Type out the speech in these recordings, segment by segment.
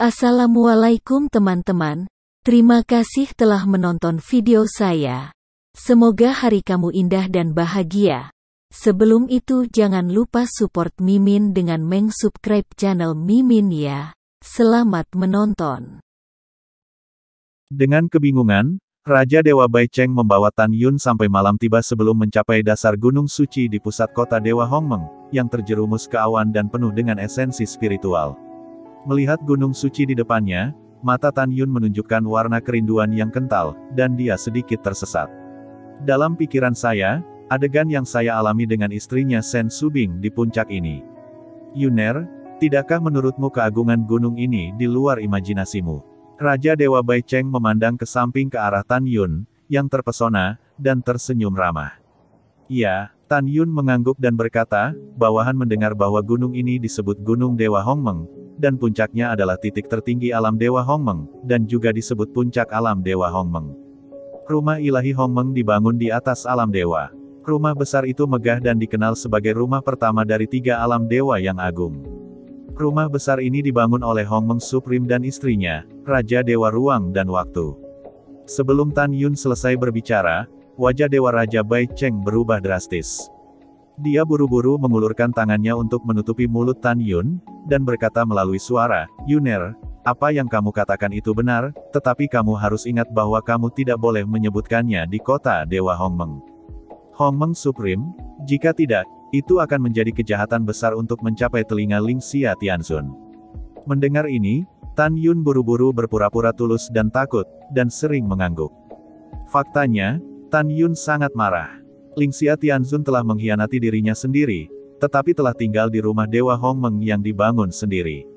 Assalamualaikum teman-teman, terima kasih telah menonton video saya. Semoga hari kamu indah dan bahagia. Sebelum itu jangan lupa support Mimin dengan subscribe channel Mimin ya. Selamat menonton. Dengan kebingungan, Raja Dewa Bai Cheng membawa Tan Yun sampai malam tiba sebelum mencapai dasar gunung suci di pusat kota Dewa Hongmeng, yang terjerumus ke awan dan penuh dengan esensi spiritual. Melihat gunung suci di depannya, mata Tan Yun menunjukkan warna kerinduan yang kental, dan dia sedikit tersesat. Dalam pikiran saya, adegan yang saya alami dengan istrinya Sen Subing di puncak ini. Yuner, tidakkah menurutmu keagungan gunung ini di luar imajinasimu? Raja Dewa Bai Cheng memandang ke samping ke arah Tan Yun, yang terpesona, dan tersenyum ramah. Ya, Tan Yun mengangguk dan berkata, bawahan mendengar bahwa gunung ini disebut Gunung Dewa Hongmeng, dan puncaknya adalah titik tertinggi alam Dewa Hongmeng, dan juga disebut puncak alam Dewa Hongmeng. Rumah ilahi Hongmeng dibangun di atas alam dewa. Rumah besar itu megah dan dikenal sebagai rumah pertama dari 3 alam dewa yang agung. Rumah besar ini dibangun oleh Hongmeng Supreme dan istrinya, Raja Dewa Ruang dan Waktu. Sebelum Tan Yun selesai berbicara, wajah Dewa Raja Bai Cheng berubah drastis. Dia buru-buru mengulurkan tangannya untuk menutupi mulut Tan Yun, dan berkata melalui suara, Yuner, apa yang kamu katakan itu benar, tetapi kamu harus ingat bahwa kamu tidak boleh menyebutkannya di kota Dewa Hongmeng. Hongmeng Supreme, jika tidak, itu akan menjadi kejahatan besar untuk mencapai telinga Ling Xia Tianzun. Mendengar ini, Tan Yun buru-buru berpura-pura tulus dan takut, dan sering mengangguk. Faktanya, Tan Yun sangat marah. Ling Xia Tianzun telah mengkhianati dirinya sendiri, tetapi telah tinggal di rumah Dewa Hongmeng yang dibangun sendiri.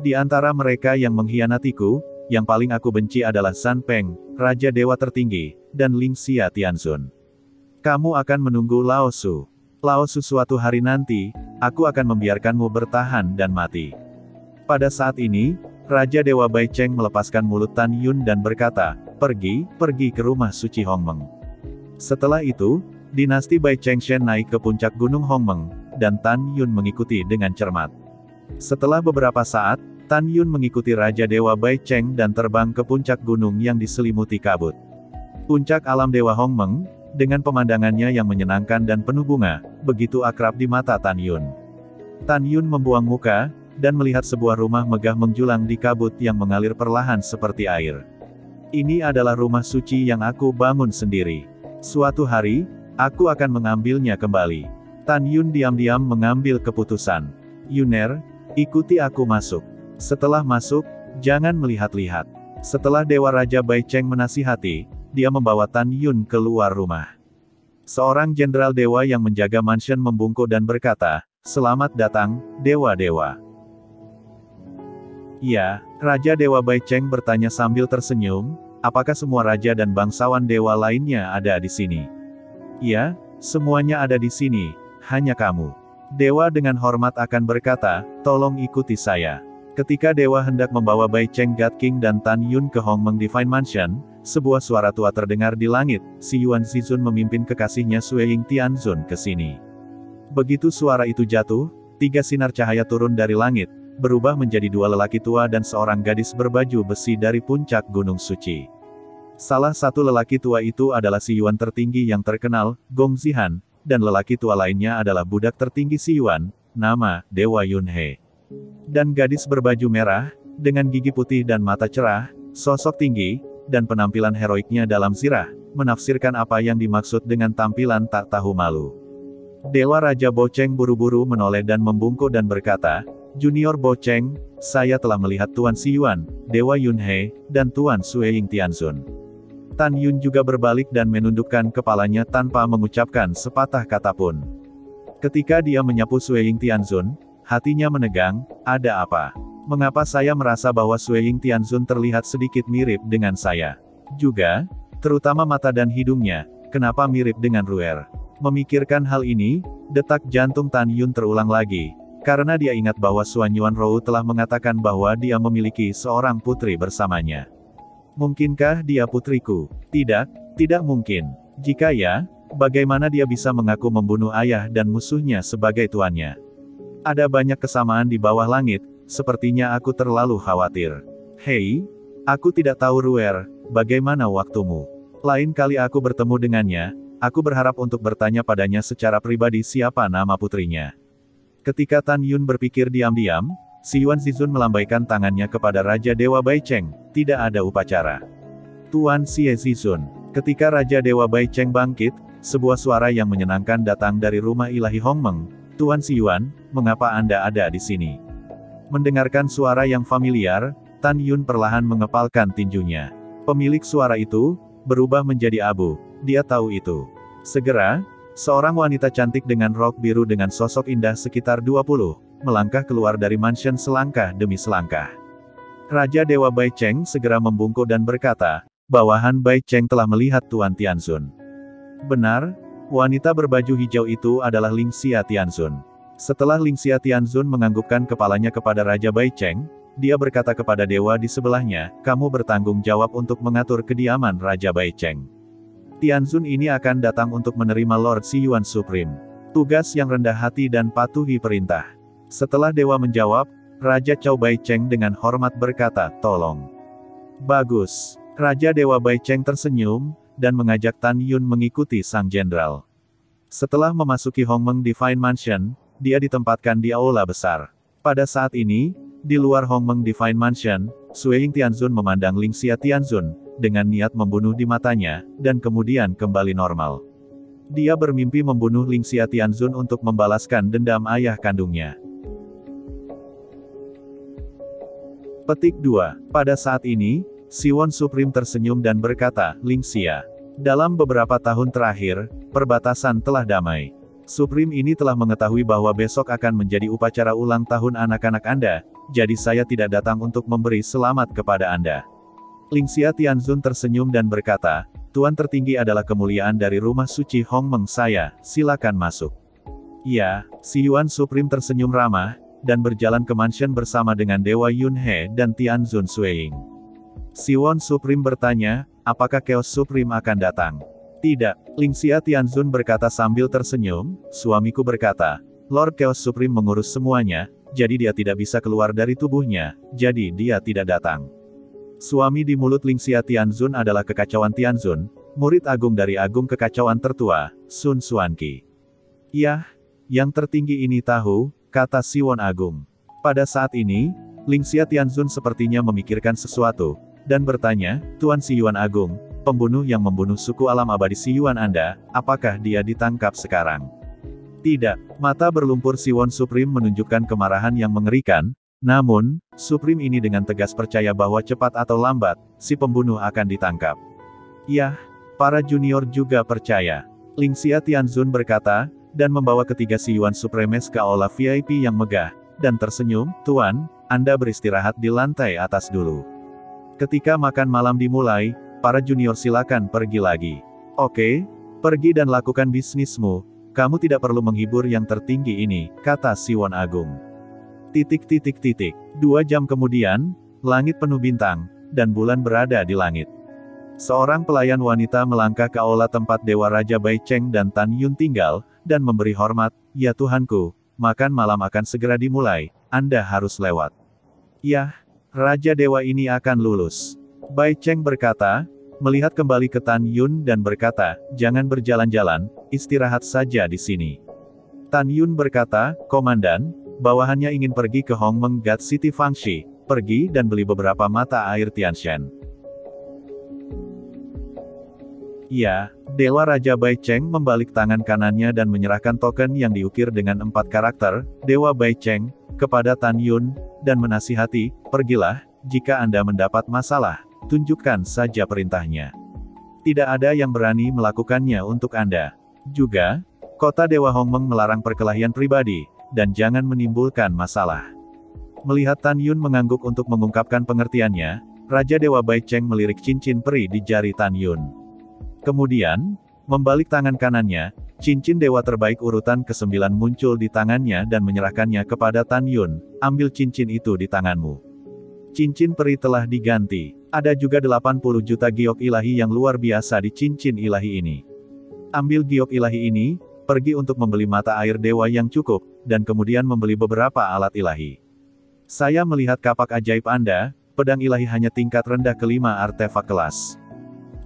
Di antara mereka yang mengkhianatiku, yang paling aku benci adalah San Peng, Raja Dewa tertinggi, dan Ling Xia Tianzun. Kamu akan menunggu Lao Su. Lao Su suatu hari nanti, aku akan membiarkanmu bertahan dan mati. Pada saat ini, Raja Dewa Bai Cheng melepaskan mulut Tan Yun dan berkata, pergi ke rumah suci Hongmeng. Setelah itu, dinasti Bai Chengshen naik ke puncak gunung Hongmeng, dan Tan Yun mengikuti dengan cermat. Setelah beberapa saat, Tan Yun mengikuti Raja Dewa Bai Cheng dan terbang ke puncak gunung yang diselimuti kabut. Puncak alam Dewa Hongmeng, dengan pemandangannya yang menyenangkan dan penuh bunga, begitu akrab di mata Tan Yun. Tan Yun membuang muka, dan melihat sebuah rumah megah menjulang di kabut yang mengalir perlahan seperti air. Ini adalah rumah suci yang aku bangun sendiri. Suatu hari, aku akan mengambilnya kembali. Tan Yun diam-diam mengambil keputusan. Yuner, ikuti aku masuk. Setelah masuk, jangan melihat-lihat. Setelah Dewa Raja Bai Cheng menasihati, dia membawa Tan Yun keluar rumah. Seorang jenderal dewa yang menjaga mansion membungkuk dan berkata, selamat datang, dewa-dewa. Ya, Raja Dewa Bai Cheng bertanya sambil tersenyum, apakah semua raja dan bangsawan dewa lainnya ada di sini? Ya, semuanya ada di sini, hanya kamu. Dewa dengan hormat akan berkata, tolong ikuti saya. Ketika Dewa hendak membawa Bai Cheng God King dan Tan Yun ke Hongmeng Divine Mansion, sebuah suara tua terdengar di langit, si Yuan Zizun memimpin kekasihnya Sui Ying Tianzun ke sini. Begitu suara itu jatuh, 3 sinar cahaya turun dari langit, berubah menjadi 2 lelaki tua dan seorang gadis berbaju besi dari puncak gunung suci. Salah satu lelaki tua itu adalah si Yuan tertinggi yang terkenal, Gong Zihan, dan lelaki tua lainnya adalah budak tertinggi si Yuan, nama Dewa Yunhe. Dan gadis berbaju merah, dengan gigi putih dan mata cerah, sosok tinggi, dan penampilan heroiknya dalam sirah, menafsirkan apa yang dimaksud dengan tampilan tak tahu malu. Dewa Raja Bo Cheng buru-buru menoleh dan membungkuk dan berkata, Junior Bo Cheng, saya telah melihat Tuan Si Yuan, Dewa Yunhe, dan Tuan Sui Ying Tianzun. Tan Yun juga berbalik dan menundukkan kepalanya tanpa mengucapkan sepatah kata pun. Ketika dia menyapu Sui Ying Tianzun, hatinya menegang, ada apa? Mengapa saya merasa bahwa Sui Ying Tianzun terlihat sedikit mirip dengan saya? Juga, terutama mata dan hidungnya, kenapa mirip dengan Ruer? Memikirkan hal ini, detak jantung Tan Yun terulang lagi, karena dia ingat bahwa Suan Yuan Rou telah mengatakan bahwa dia memiliki seorang putri bersamanya. Mungkinkah dia putriku? Tidak, tidak mungkin. Jika ya, bagaimana dia bisa mengaku membunuh ayah dan musuhnya sebagai tuannya? Ada banyak kesamaan di bawah langit, sepertinya aku terlalu khawatir. Hei, aku tidak tahu Ruer, bagaimana waktumu? Lain kali aku bertemu dengannya, aku berharap untuk bertanya padanya secara pribadi siapa nama putrinya. Ketika Tan Yun berpikir diam-diam, si Yuan Zizun melambaikan tangannya kepada Raja Dewa Baicheng, tidak ada upacara. Tuan Xie Zizun. Ketika Raja Dewa Baicheng bangkit, sebuah suara yang menyenangkan datang dari rumah ilahi Hongmeng. Tuan Si Yuan, mengapa Anda ada di sini? Mendengarkan suara yang familiar, Tan Yun perlahan mengepalkan tinjunya. Pemilik suara itu berubah menjadi abu, dia tahu itu. Segera, seorang wanita cantik dengan rok biru dengan sosok indah sekitar 20, melangkah keluar dari mansion selangkah demi selangkah. Raja Dewa Baicheng segera membungkuk dan berkata, bawahan Baicheng telah melihat Tuan Tianzun. Benar, wanita berbaju hijau itu adalah Lingxia Tianzun. Setelah Lingxia Tianzun menganggukkan kepalanya kepada Raja Baicheng, dia berkata kepada dewa di sebelahnya, kamu bertanggung jawab untuk mengatur kediaman Raja Baicheng. Tianzun ini akan datang untuk menerima Lord Si Yuan Supreme. Tugas yang rendah hati dan patuhi perintah. Setelah dewa menjawab, Raja Cao Baicheng dengan hormat berkata, tolong. Bagus. Raja Dewa Baicheng tersenyum, dan mengajak Tan Yun mengikuti sang jenderal. Setelah memasuki Hongmeng Divine Mansion, dia ditempatkan di aula besar. Pada saat ini, di luar Hongmeng Divine Mansion, Sueying Tianzun memandang Lingxia Tianzun, dengan niat membunuh di matanya, dan kemudian kembali normal. Dia bermimpi membunuh Lingxia Tianzun untuk membalaskan dendam ayah kandungnya. Petik 2. Pada saat ini, Si Yuan Supreme tersenyum dan berkata, Lingxia. Dalam beberapa tahun terakhir, perbatasan telah damai. Supreme ini telah mengetahui bahwa besok akan menjadi upacara ulang tahun anak-anak Anda, jadi saya tidak datang untuk memberi selamat kepada Anda. Lingxia Tianzun tersenyum dan berkata, Tuan tertinggi adalah kemuliaan dari rumah suci Hongmeng saya, silakan masuk. Ya, Si Yuan Supreme tersenyum ramah, dan berjalan ke mansion bersama dengan Dewa Yun He dan Tianzun Sueying. Si Yuan Supreme bertanya, apakah Chaos Supreme akan datang? Tidak, Lingxia Tianzun berkata sambil tersenyum, suamiku berkata, Lord Chaos Supreme mengurus semuanya, jadi dia tidak bisa keluar dari tubuhnya, jadi dia tidak datang. Suami di mulut Lingxia Tianzun adalah kekacauan Tianzun, murid agung dari agung kekacauan tertua, Sun Xuanqi. Yah, yang tertinggi ini tahu, kata Si Yuan Agung. Pada saat ini, Lingxia Tianzun sepertinya memikirkan sesuatu, dan bertanya, Tuan Si Yuan Agung, pembunuh yang membunuh suku alam abadi Si Yuan Anda, apakah dia ditangkap sekarang? Tidak, mata berlumpur Si Yuan Supreme menunjukkan kemarahan yang mengerikan, namun, Supreme ini dengan tegas percaya bahwa cepat atau lambat, si pembunuh akan ditangkap. Yah, para junior juga percaya. Lingxia Tianzun berkata, dan membawa ketiga Si Yuan Supremes ke aula VIP yang megah, dan tersenyum, Tuan, Anda beristirahat di lantai atas dulu. Ketika makan malam dimulai, para junior silakan pergi lagi. Oke, pergi dan lakukan bisnismu, kamu tidak perlu menghibur yang tertinggi ini, kata Si Yuan Agung. 2 jam kemudian, langit penuh bintang, dan bulan berada di langit. Seorang pelayan wanita melangkah ke aula tempat Dewa Raja Baicheng dan Tan Yun tinggal, dan memberi hormat, ya Tuhanku, makan malam akan segera dimulai, Anda harus lewat. Yah, Raja Dewa ini akan lulus. Baicheng berkata, melihat kembali ke Tan Yun dan berkata, jangan berjalan-jalan, istirahat saja di sini. Tan Yun berkata, Komandan, bawahannya ingin pergi ke Hongmeng God City Fangxi, pergi dan beli beberapa mata air Tianshan. Ya, Dewa Raja Baicheng membalik tangan kanannya dan menyerahkan token yang diukir dengan 4 karakter, Dewa Baicheng, kepada Tan Yun, dan menasihati, pergilah, jika Anda mendapat masalah, tunjukkan saja perintahnya. Tidak ada yang berani melakukannya untuk Anda. Juga, kota Dewa Hongmeng melarang perkelahian pribadi, dan jangan menimbulkan masalah. Melihat Tan Yun mengangguk untuk mengungkapkan pengertiannya, Raja Dewa Baicheng melirik cincin peri di jari Tan Yun. Kemudian, membalik tangan kanannya, cincin dewa terbaik urutan ke-9 muncul di tangannya dan menyerahkannya kepada Tan Yun, ambil cincin itu di tanganmu. Cincin peri telah diganti, ada juga 80 juta giok ilahi yang luar biasa di cincin ilahi ini. Ambil giok ilahi ini, pergi untuk membeli mata air dewa yang cukup, dan kemudian membeli beberapa alat ilahi. Saya melihat kapak ajaib Anda, pedang ilahi hanya tingkat rendah kelima artefak kelas.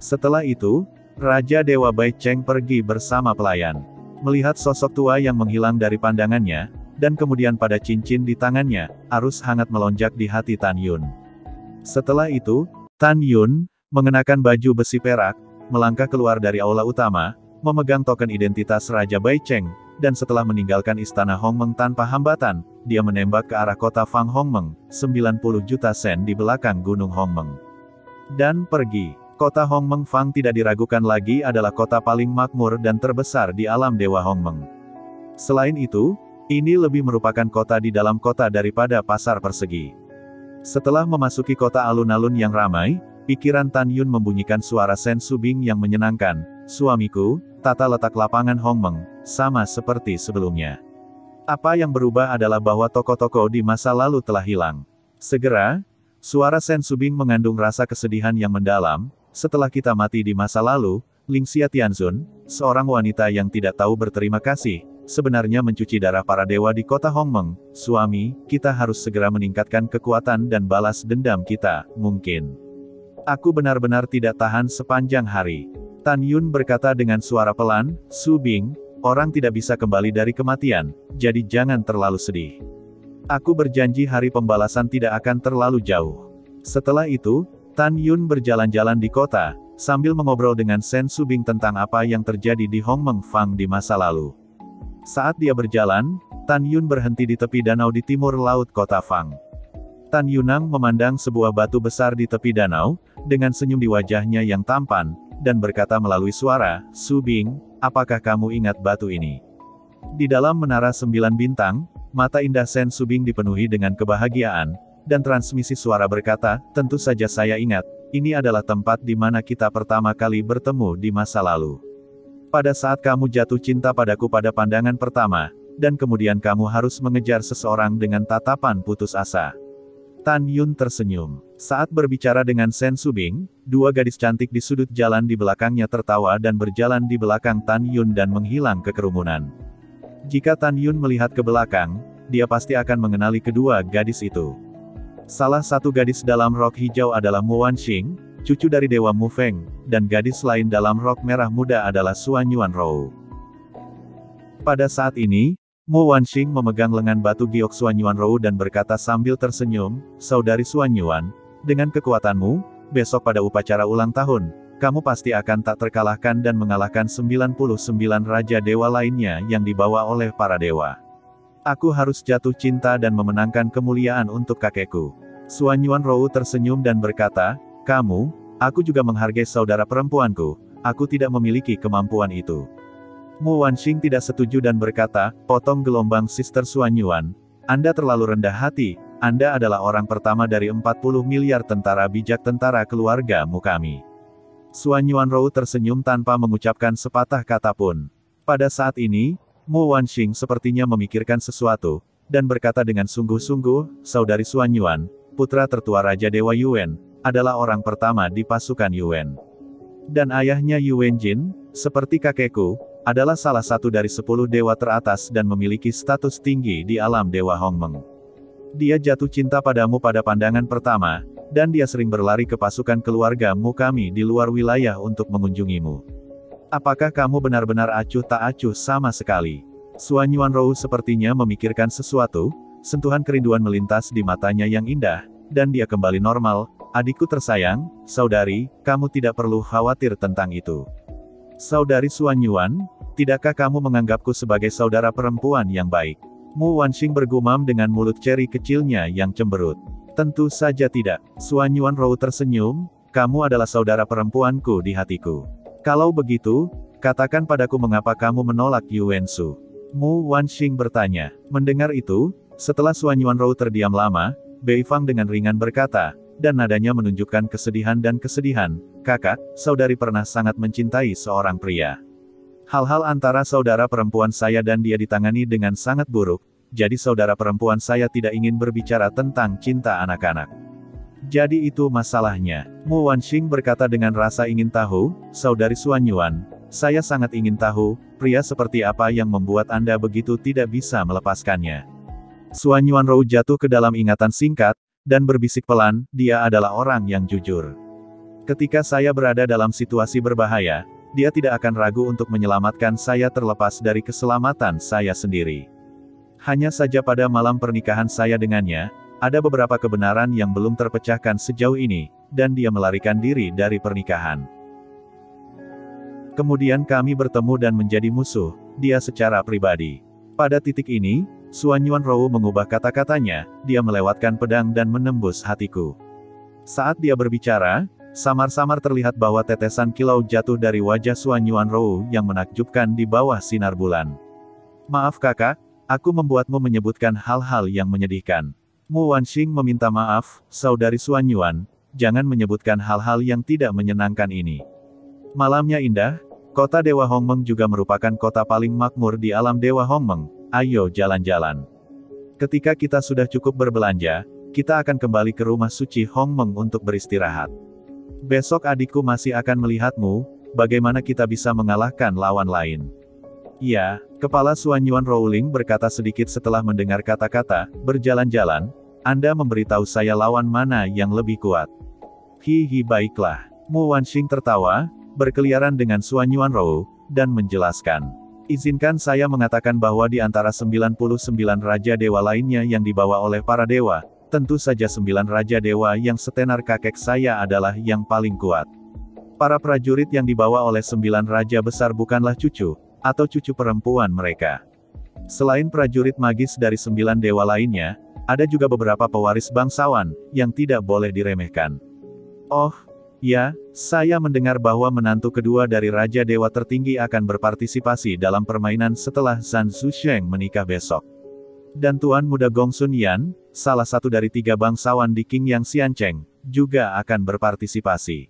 Setelah itu, Raja Dewa Bai Cheng pergi bersama pelayan. Melihat sosok tua yang menghilang dari pandangannya, dan kemudian pada cincin di tangannya, arus hangat melonjak di hati Tan Yun. Setelah itu, Tan Yun, mengenakan baju besi perak, melangkah keluar dari aula utama, memegang token identitas Raja Bai Cheng, dan setelah meninggalkan istana Hongmeng tanpa hambatan, dia menembak ke arah kota Fang Hongmeng, 90 juta sen di belakang Gunung Hongmeng. Dan pergi. Kota Hongmeng Fang tidak diragukan lagi adalah kota paling makmur dan terbesar di alam Dewa Hongmeng. Selain itu, ini lebih merupakan kota di dalam kota daripada pasar persegi. Setelah memasuki kota alun-alun yang ramai, pikiran Tan Yun membunyikan suara Sen Subing yang menyenangkan, "Suamiku, tata letak lapangan Hongmeng, sama seperti sebelumnya. Apa yang berubah adalah bahwa toko-toko di masa lalu telah hilang." Segera, suara Sen Subing mengandung rasa kesedihan yang mendalam. "Setelah kita mati di masa lalu, Lingxia Tianzun, seorang wanita yang tidak tahu berterima kasih, sebenarnya mencuci darah para dewa di kota Hongmeng. Suami, kita harus segera meningkatkan kekuatan dan balas dendam kita, mungkin. Aku benar-benar tidak tahan sepanjang hari." Tan Yun berkata dengan suara pelan, "Subing, orang tidak bisa kembali dari kematian, jadi jangan terlalu sedih. Aku berjanji hari pembalasan tidak akan terlalu jauh." Setelah itu, Tan Yun berjalan-jalan di kota, sambil mengobrol dengan Sen Subing tentang apa yang terjadi di Hongmeng Fang di masa lalu. Saat dia berjalan, Tan Yun berhenti di tepi danau di timur laut kota Fang. Tan Yunang memandang sebuah batu besar di tepi danau, dengan senyum di wajahnya yang tampan, dan berkata melalui suara, "Subing, apakah kamu ingat batu ini?" Di dalam menara 9 bintang, mata indah Sen Subing dipenuhi dengan kebahagiaan, dan transmisi suara berkata, "Tentu saja saya ingat, ini adalah tempat di mana kita pertama kali bertemu di masa lalu. Pada saat kamu jatuh cinta padaku pada pandangan pertama, dan kemudian kamu harus mengejar seseorang dengan tatapan putus asa." Tan Yun tersenyum. Saat berbicara dengan Sen Subing, dua gadis cantik di sudut jalan di belakangnya tertawa dan berjalan di belakang Tan Yun dan menghilang ke kerumunan. Jika Tan Yun melihat ke belakang, dia pasti akan mengenali kedua gadis itu. Salah satu gadis dalam rok hijau adalah Mu Wanxing, cucu dari Dewa Mu Feng, dan gadis lain dalam rok merah muda adalah Suan Yuanrou. Pada saat ini, Mu Wanxing memegang lengan batu giok Suan Yuanrou dan berkata sambil tersenyum, "Saudari Suan Yuan, dengan kekuatanmu, besok pada upacara ulang tahun, kamu pasti akan tak terkalahkan dan mengalahkan 99 Raja Dewa lainnya yang dibawa oleh para dewa. Aku harus jatuh cinta dan memenangkan kemuliaan untuk kakekku." Suan Yuanrou tersenyum dan berkata, "Kamu, aku juga menghargai saudara perempuanku, aku tidak memiliki kemampuan itu." Mu Wanxing tidak setuju dan berkata, "Potong gelombang Sister Suan Yuan, Anda terlalu rendah hati, Anda adalah orang pertama dari 40 miliar tentara bijak tentara keluarga mu kami." Suan Yuanrou tersenyum tanpa mengucapkan sepatah kata pun. Pada saat ini, Mu Wanxing sepertinya memikirkan sesuatu, dan berkata dengan sungguh-sungguh, "Saudari Suan Yuan, putra tertua Raja Dewa Yuan, adalah orang pertama di pasukan Yuan. Dan ayahnya Yuan Jin, seperti kakekku, adalah salah satu dari 10 dewa teratas dan memiliki status tinggi di alam Dewa Hongmeng. Dia jatuh cinta padamu pada pandangan pertama, dan dia sering berlari ke pasukan keluarga mu kami di luar wilayah untuk mengunjungimu. Apakah kamu benar-benar acuh tak acuh sama sekali?" Suan Yuanrou sepertinya memikirkan sesuatu, sentuhan kerinduan melintas di matanya yang indah, dan dia kembali normal. "Adikku tersayang, saudari, kamu tidak perlu khawatir tentang itu." "Saudari Suan Yuan, tidakkah kamu menganggapku sebagai saudara perempuan yang baik?" Mu Wanxing bergumam dengan mulut ceri kecilnya yang cemberut. "Tentu saja tidak." Suan Yuanrou tersenyum, "Kamu adalah saudara perempuanku di hatiku. Kalau begitu, katakan padaku mengapa kamu menolak Yuan Su." Mu Wanxing bertanya. Mendengar itu, setelah Suan Yuanrou terdiam lama, Bei Fang dengan ringan berkata, dan nadanya menunjukkan kesedihan dan kesedihan, "Kakak, saudari pernah sangat mencintai seorang pria. Hal-hal antara saudara perempuan saya dan dia ditangani dengan sangat buruk, jadi saudara perempuan saya tidak ingin berbicara tentang cinta anak-anak. Jadi itu masalahnya." Mu Wanxing berkata dengan rasa ingin tahu, "Saudari Suan Yuan, saya sangat ingin tahu, pria seperti apa yang membuat Anda begitu tidak bisa melepaskannya?" Suan Yuanrou jatuh ke dalam ingatan singkat, dan berbisik pelan, dia adalah orang yang jujur. Ketika saya berada dalam situasi berbahaya, dia tidak akan ragu untuk menyelamatkan saya terlepas dari keselamatan saya sendiri. Hanya saja pada malam pernikahan saya dengannya, ada beberapa kebenaran yang belum terpecahkan sejauh ini, dan dia melarikan diri dari pernikahan. Kemudian kami bertemu dan menjadi musuh, dia secara pribadi. Pada titik ini, Suan Yuanrou mengubah kata-katanya, dia melewatkan pedang dan menembus hatiku. Saat dia berbicara, samar-samar terlihat bahwa tetesan kilau jatuh dari wajah Suan Yuanrou yang menakjubkan di bawah sinar bulan. Maaf kakak, aku membuatmu menyebutkan hal-hal yang menyedihkan. Mu Wanxing meminta maaf, saudari Suan Yuan, jangan menyebutkan hal-hal yang tidak menyenangkan ini. Malamnya indah. Kota Dewa Hongmeng juga merupakan kota paling makmur di alam Dewa Hongmeng. Ayo jalan-jalan. Ketika kita sudah cukup berbelanja, kita akan kembali ke rumah suci Hongmeng untuk beristirahat. Besok adikku masih akan melihatmu, bagaimana kita bisa mengalahkan lawan lain. Ya, kepala Suan Yuanrou berkata sedikit setelah mendengar kata-kata, berjalan-jalan, Anda memberitahu saya lawan mana yang lebih kuat. Hihi baiklah. Mu Wanxing tertawa, berkeliaran dengan Suan Yuanrou, dan menjelaskan. Izinkan saya mengatakan bahwa di antara 99 Raja Dewa lainnya yang dibawa oleh para dewa, tentu saja 9 Raja Dewa yang setenar kakek saya adalah yang paling kuat. Para prajurit yang dibawa oleh 9 Raja besar bukanlah cucu, atau cucu perempuan mereka. Selain prajurit magis dari 9 dewa lainnya, ada juga beberapa pewaris bangsawan, yang tidak boleh diremehkan. Oh, ya, saya mendengar bahwa menantu kedua dari Raja Dewa tertinggi akan berpartisipasi dalam permainan setelah Zhan Zusheng menikah besok. Dan Tuan Muda Gongsun Yan, salah satu dari 3 bangsawan di Qingyang Xiancheng, juga akan berpartisipasi.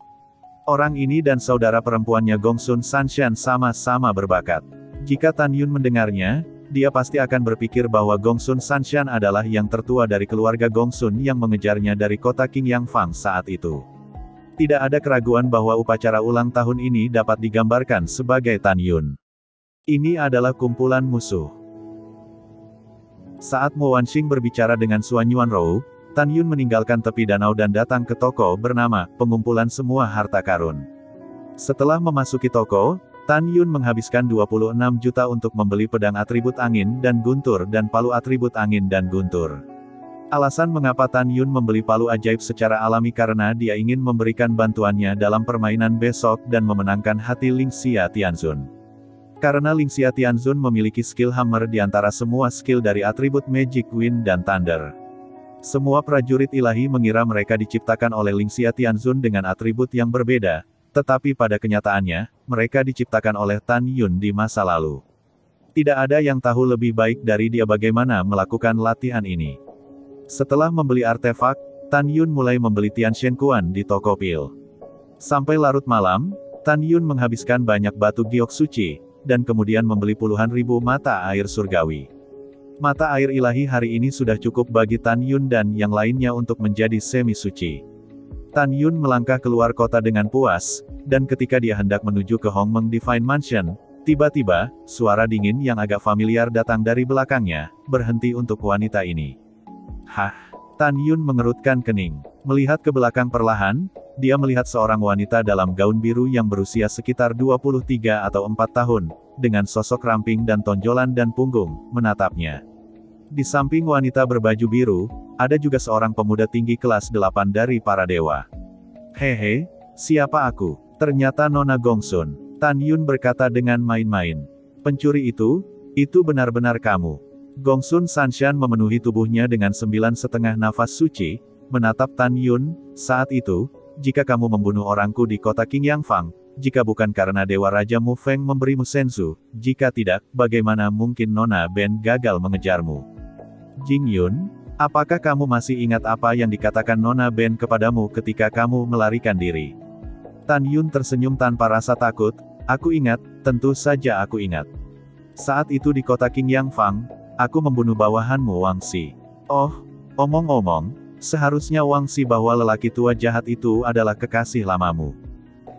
Orang ini dan saudara perempuannya Gongsun Sanshan sama-sama berbakat. Jika Tan Yun mendengarnya, dia pasti akan berpikir bahwa Gongsun Sanshan adalah yang tertua dari keluarga Gongsun yang mengejarnya dari kota Qingyang Fang saat itu. Tidak ada keraguan bahwa upacara ulang tahun ini dapat digambarkan sebagai Tan Yun. Ini adalah kumpulan musuh. Saat Mo Wanxing berbicara dengan Suan Yuanrou, Tan Yun meninggalkan tepi danau dan datang ke toko bernama Pengumpulan Semua Harta Karun. Setelah memasuki toko, Tan Yun menghabiskan 26 juta untuk membeli pedang atribut angin dan guntur dan palu atribut angin dan guntur. Alasan mengapa Tan Yun membeli palu ajaib secara alami karena dia ingin memberikan bantuannya dalam permainan besok dan memenangkan hati Ling Xia Tianzun. Karena Ling Xia Tianzun memiliki skill hammer di antara semua skill dari atribut Magic Wind dan Thunder. Semua prajurit ilahi mengira mereka diciptakan oleh Ling Xia Tianzun dengan atribut yang berbeda, tetapi pada kenyataannya, mereka diciptakan oleh Tan Yun di masa lalu. Tidak ada yang tahu lebih baik dari dia bagaimana melakukan latihan ini. Setelah membeli artefak, Tan Yun mulai membeli Tianshan Kuan di toko pil. Sampai larut malam, Tan Yun menghabiskan banyak batu giok suci, dan kemudian membeli puluhan ribu mata air surgawi. Mata air ilahi hari ini sudah cukup bagi Tan Yun dan yang lainnya untuk menjadi semi-suci. Tan Yun melangkah keluar kota dengan puas, dan ketika dia hendak menuju ke Hongmeng Divine Mansion, tiba-tiba, suara dingin yang agak familiar datang dari belakangnya, berhenti untuk wanita ini. Hah? Tan Yun mengerutkan kening. Melihat ke belakang perlahan, dia melihat seorang wanita dalam gaun biru yang berusia sekitar 23 atau 4 tahun, dengan sosok ramping dan tonjolan dan punggung, menatapnya. Di samping wanita berbaju biru, ada juga seorang pemuda tinggi kelas 8 dari para dewa. Hehe, siapa aku? Ternyata Nona Gongsun. Tan Yun berkata dengan main-main. Pencuri itu benar-benar kamu. Gongsun Sanshan memenuhi tubuhnya dengan 9,5 nafas suci, menatap Tan Yun. Saat itu, jika kamu membunuh orangku di kota Qingyang Fang, jika bukan karena Dewa Raja Mu Feng memberimu senzu, jika tidak, bagaimana mungkin Nona Ben gagal mengejarmu? Jing Yun, apakah kamu masih ingat apa yang dikatakan Nona Ben kepadamu ketika kamu melarikan diri? Tan Yun tersenyum tanpa rasa takut, aku ingat, tentu saja aku ingat. Saat itu di kota Qingyang Fang, aku membunuh bawahanmu Wang Xi. Oh, omong-omong, seharusnya Wang Xi bahwa lelaki tua jahat itu adalah kekasih lamamu.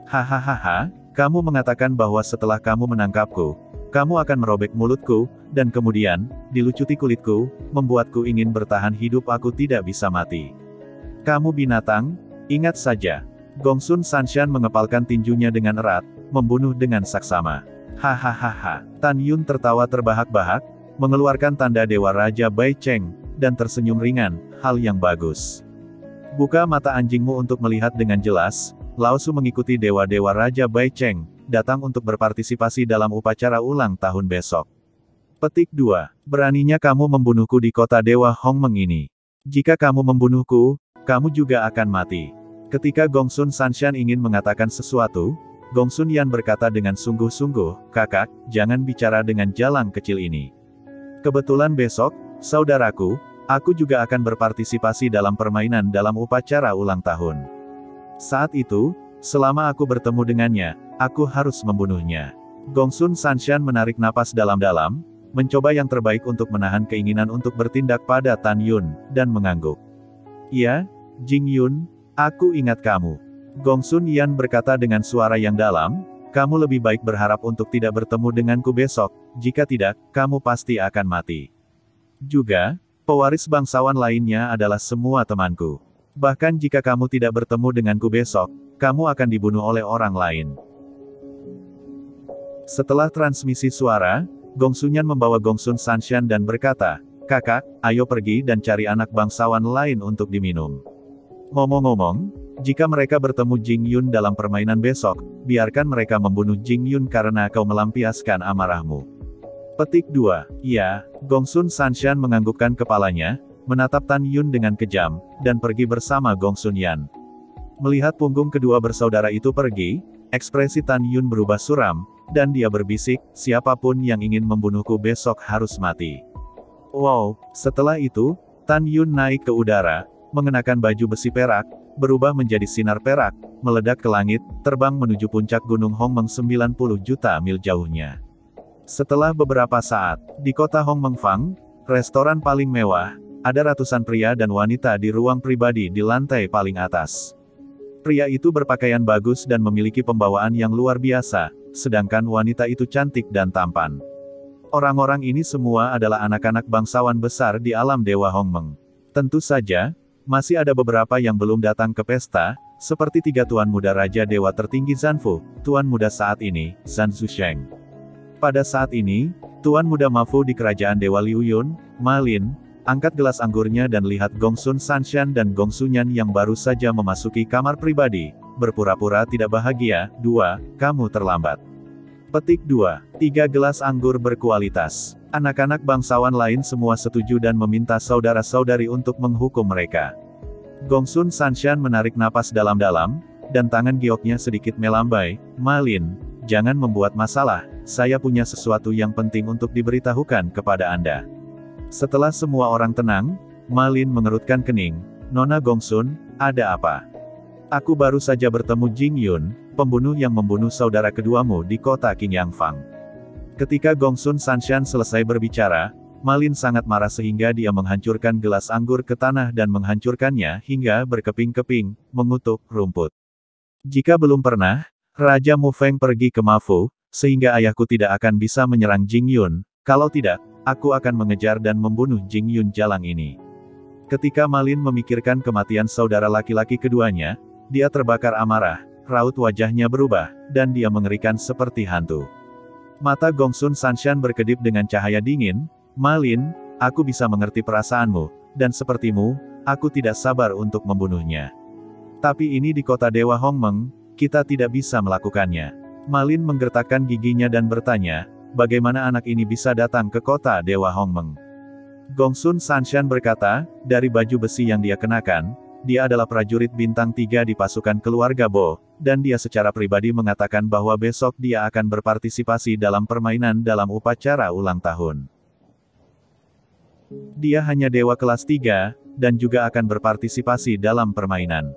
Hahaha, kamu mengatakan bahwa setelah kamu menangkapku, kamu akan merobek mulutku, dan kemudian, dilucuti kulitku, membuatku ingin bertahan hidup. Aku tidak bisa mati. Kamu binatang, ingat saja. Gongsun Sanshan mengepalkan tinjunya dengan erat, membunuh dengan saksama. Hahaha. Tan Yun tertawa terbahak-bahak, mengeluarkan tanda Dewa Raja Bai Cheng, dan tersenyum ringan, hal yang bagus. Buka mata anjingmu untuk melihat dengan jelas. Lao Su mengikuti Dewa-Dewa Raja Bai Cheng, datang untuk berpartisipasi dalam upacara ulang tahun besok. Petik 2. Beraninya kamu membunuhku di kota Dewa Hongmeng ini. Jika kamu membunuhku, kamu juga akan mati. Ketika Gongsun Sanshan ingin mengatakan sesuatu, Gongsun Yan berkata dengan sungguh-sungguh, kakak, jangan bicara dengan jalang kecil ini. Kebetulan besok, saudaraku, aku juga akan berpartisipasi dalam permainan dalam upacara ulang tahun. Saat itu, selama aku bertemu dengannya, aku harus membunuhnya. Gongsun Sanshan menarik napas dalam-dalam, mencoba yang terbaik untuk menahan keinginan untuk bertindak pada Tan Yun, dan mengangguk. Ya, Jing Yun, aku ingat kamu. Gongsun Yan berkata dengan suara yang dalam, kamu lebih baik berharap untuk tidak bertemu denganku besok, jika tidak, kamu pasti akan mati. Juga, pewaris bangsawan lainnya adalah semua temanku. Bahkan jika kamu tidak bertemu denganku besok, kamu akan dibunuh oleh orang lain. Setelah transmisi suara, Gongsun Yan membawa Gongsun Sanshan dan berkata, kakak, ayo pergi dan cari anak bangsawan lain untuk diminum. Ngomong-ngomong, jika mereka bertemu Jing Yun dalam permainan besok, biarkan mereka membunuh Jing Yun karena kau melampiaskan amarahmu. Petik 2. Ya, Gongsun Sanshan menganggukkan kepalanya, menatap Tan Yun dengan kejam, dan pergi bersama Gongsun Yan. Melihat punggung kedua bersaudara itu pergi, ekspresi Tan Yun berubah suram, dan dia berbisik, siapapun yang ingin membunuhku besok harus mati. Wow, setelah itu, Tan Yun naik ke udara, mengenakan baju besi perak, berubah menjadi sinar perak, meledak ke langit, terbang menuju puncak Gunung Hongmeng 90 juta mil jauhnya. Setelah beberapa saat, di kota Hongmeng Fang, restoran paling mewah, ada ratusan pria dan wanita di ruang pribadi di lantai paling atas. Pria itu berpakaian bagus dan memiliki pembawaan yang luar biasa, sedangkan wanita itu cantik dan tampan. Orang-orang ini semua adalah anak-anak bangsawan besar di alam Dewa Hongmeng. Tentu saja, masih ada beberapa yang belum datang ke pesta, seperti 3 Tuan Muda Raja Dewa tertinggi Zanfu, Tuan Muda saat ini, Zan Zusheng. Pada saat ini, Tuan Muda Mafu di Kerajaan Dewa Liu Yun, Ma Lin, angkat gelas anggurnya dan lihat Gongsun Sanshan dan Gongsun Yan yang baru saja memasuki kamar pribadi, berpura-pura tidak bahagia. 2. Kamu terlambat. Petik 2. 3 gelas anggur berkualitas. Anak-anak bangsawan lain semua setuju dan meminta saudara-saudari untuk menghukum mereka. Gongsun Sanshan menarik napas dalam-dalam, dan tangan gioknya sedikit melambai. Ma Lin, jangan membuat masalah, saya punya sesuatu yang penting untuk diberitahukan kepada Anda. Setelah semua orang tenang, Ma Lin mengerutkan kening. Nona Gongsun, ada apa? Aku baru saja bertemu Jing Yun, pembunuh yang membunuh saudara keduamu di kota Qingyangfang. Ketika Gongsun Sanshan selesai berbicara, Ma Lin sangat marah sehingga dia menghancurkan gelas anggur ke tanah dan menghancurkannya hingga berkeping-keping, mengutuk rumput. Jika belum pernah, Raja Mu Feng pergi ke Mafu, sehingga ayahku tidak akan bisa menyerang Jing Yun, kalau tidak, aku akan mengejar dan membunuh Jing Yun jalang ini. Ketika Ma Lin memikirkan kematian saudara laki-laki keduanya, dia terbakar amarah, raut wajahnya berubah, dan dia mengerikan seperti hantu. Mata Gongsun Sanshan berkedip dengan cahaya dingin. Ma Lin, aku bisa mengerti perasaanmu, dan sepertimu, aku tidak sabar untuk membunuhnya. Tapi ini di kota Dewa Hongmeng, kita tidak bisa melakukannya. Ma Lin menggertakkan giginya dan bertanya, bagaimana anak ini bisa datang ke kota Dewa Hongmeng? Gongsun Sanshan berkata, dari baju besi yang dia kenakan, dia adalah prajurit bintang 3 di pasukan keluarga Bo, dan dia secara pribadi mengatakan bahwa besok dia akan berpartisipasi dalam permainan dalam upacara ulang tahun. Dia hanya dewa kelas 3, dan juga akan berpartisipasi dalam permainan.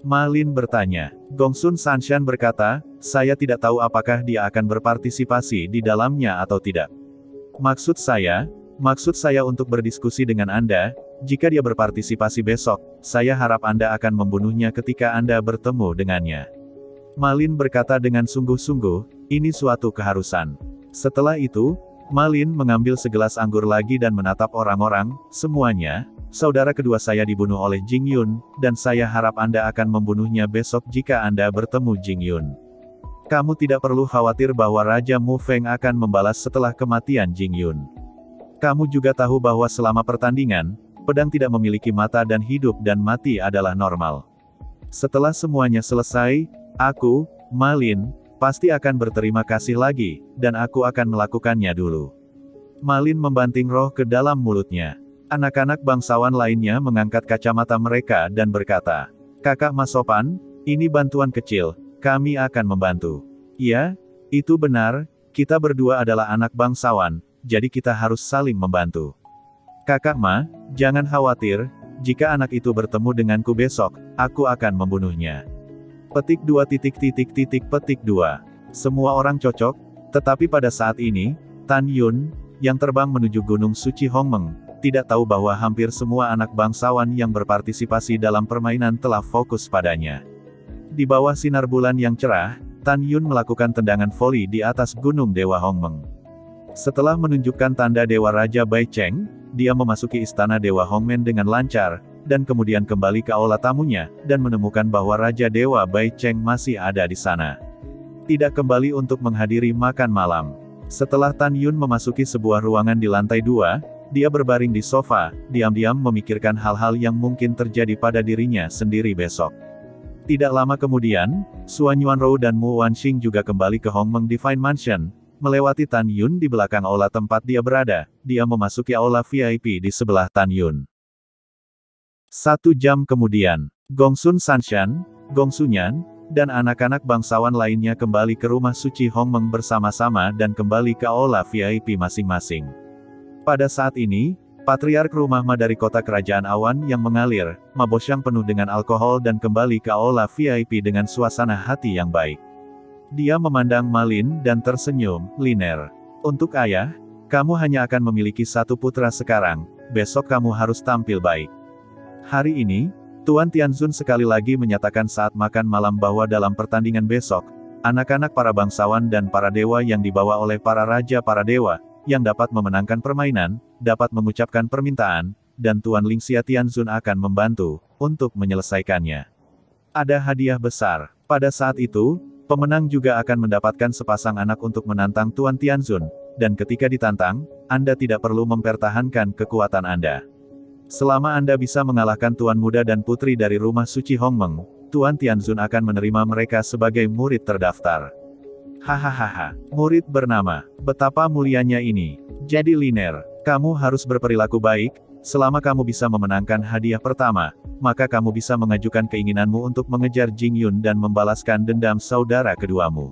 Ma Lin bertanya. Gongsun Sanshan berkata, saya tidak tahu apakah dia akan berpartisipasi di dalamnya atau tidak. Maksud saya untuk berdiskusi dengan Anda. Jika dia berpartisipasi besok, saya harap Anda akan membunuhnya ketika Anda bertemu dengannya. Ma Lin berkata dengan sungguh-sungguh, ini suatu keharusan. Setelah itu, Ma Lin mengambil segelas anggur lagi dan menatap orang-orang, semuanya, saudara kedua saya dibunuh oleh Jing Yun, dan saya harap Anda akan membunuhnya besok jika Anda bertemu Jing Yun. Kamu tidak perlu khawatir bahwa Raja Mu Feng akan membalas setelah kematian Jing Yun. Kamu juga tahu bahwa selama pertandingan, pedang tidak memiliki mata dan hidup dan mati adalah normal. Setelah semuanya selesai, aku, Ma Lin, pasti akan berterima kasih lagi, dan aku akan melakukannya dulu. Ma Lin membanting roh ke dalam mulutnya. Anak-anak bangsawan lainnya mengangkat kacamata mereka dan berkata, "Kakak Mas Sopan, ini bantuan kecil, kami akan membantu." "Ya, itu benar, kita berdua adalah anak bangsawan, jadi kita harus saling membantu. Kakak Ma, jangan khawatir, jika anak itu bertemu denganku besok, aku akan membunuhnya." Petik 2. Semua orang cocok, tetapi pada saat ini, Tan Yun, yang terbang menuju Gunung Suci Hongmeng, tidak tahu bahwa hampir semua anak bangsawan yang berpartisipasi dalam permainan telah fokus padanya. Di bawah sinar bulan yang cerah, Tan Yun melakukan tendangan voli di atas Gunung Dewa Hongmeng. Setelah menunjukkan tanda Dewa Raja Bai Cheng, dia memasuki istana Dewa Hongmen dengan lancar, dan kemudian kembali ke aula tamunya, dan menemukan bahwa Raja Dewa Bai Cheng masih ada di sana. Tidak kembali untuk menghadiri makan malam. Setelah Tan Yun memasuki sebuah ruangan di lantai 2, dia berbaring di sofa, diam-diam memikirkan hal-hal yang mungkin terjadi pada dirinya sendiri besok. Tidak lama kemudian, Suan Yuanrou dan Mu Wanxing juga kembali ke Hongmeng Divine Mansion. Melewati Tan Yun di belakang aula tempat dia berada, dia memasuki aula VIP di sebelah Tan Yun. 1 jam kemudian, Gongsun Sanshan, Gongsunyan, dan anak-anak bangsawan lainnya kembali ke rumah suci Hongmeng bersama-sama dan kembali ke aula VIP masing-masing. Pada saat ini, Patriark Rumah Ma dari kota kerajaan awan yang mengalir, Ma Bosyang penuh dengan alkohol dan kembali ke aula VIP dengan suasana hati yang baik. Dia memandang Ma Lin dan tersenyum, "Liner. Untuk ayah, kamu hanya akan memiliki satu putra sekarang, besok kamu harus tampil baik." Hari ini, Tuan Tianzun sekali lagi menyatakan saat makan malam bahwa dalam pertandingan besok, anak-anak para bangsawan dan para dewa yang dibawa oleh para raja para dewa, yang dapat memenangkan permainan, dapat mengucapkan permintaan, dan Tuan Lingxia Tianzun akan membantu untuk menyelesaikannya. Ada hadiah besar. Pada saat itu, pemenang juga akan mendapatkan sepasang anak untuk menantang Tuan Tianzun, dan ketika ditantang, Anda tidak perlu mempertahankan kekuatan Anda. Selama Anda bisa mengalahkan Tuan Muda dan Putri dari Rumah Suci Hongmeng, Tuan Tianzun akan menerima mereka sebagai murid terdaftar. Hahaha, murid bernama, betapa mulianya ini. Jadi Liner, kamu harus berperilaku baik, selama kamu bisa memenangkan hadiah pertama, maka kamu bisa mengajukan keinginanmu untuk mengejar Jing Yun dan membalaskan dendam saudara keduamu.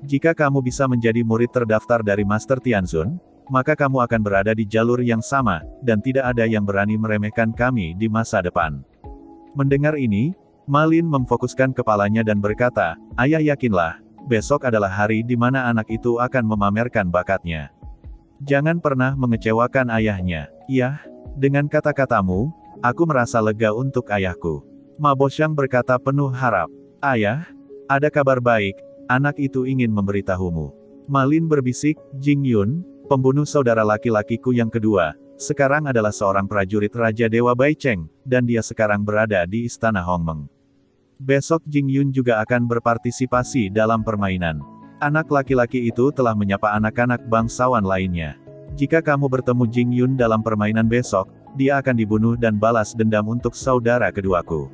Jika kamu bisa menjadi murid terdaftar dari Master Tianzun, maka kamu akan berada di jalur yang sama, dan tidak ada yang berani meremehkan kami di masa depan. Mendengar ini, Ma Lin memfokuskan kepalanya dan berkata, "Ayah yakinlah, besok adalah hari di mana anak itu akan memamerkan bakatnya. Jangan pernah mengecewakan ayahnya." "Yah, dengan kata-katamu, aku merasa lega untuk ayahku." Ma Bosyang berkata penuh harap. "Ayah, ada kabar baik, anak itu ingin memberitahumu." Ma Lin berbisik, "Jing Yun, pembunuh saudara laki-lakiku yang kedua, sekarang adalah seorang prajurit Raja Dewa Bai Cheng, dan dia sekarang berada di Istana Hongmeng. Besok Jing Yun juga akan berpartisipasi dalam permainan. Anak laki-laki itu telah menyapa anak-anak bangsawan lainnya. Jika kamu bertemu Jing Yun dalam permainan besok, dia akan dibunuh dan balas dendam untuk saudara keduaku."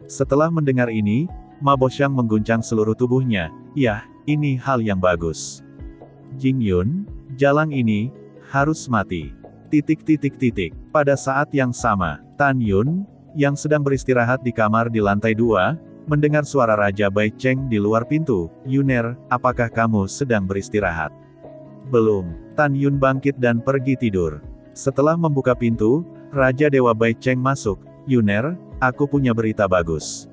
Setelah mendengar ini, Ma Bosyang mengguncang seluruh tubuhnya. "Yah, ini hal yang bagus. Jing Yun, jalang ini, harus mati." Pada saat yang sama, Tan Yun, yang sedang beristirahat di kamar di lantai 2, mendengar suara Raja Bai Cheng di luar pintu. "Yuner, apakah kamu sedang beristirahat?" "Belum." Tan Yun bangkit dan pergi tidur. Setelah membuka pintu, Raja Dewa Bai Cheng masuk. "Yuner, aku punya berita bagus.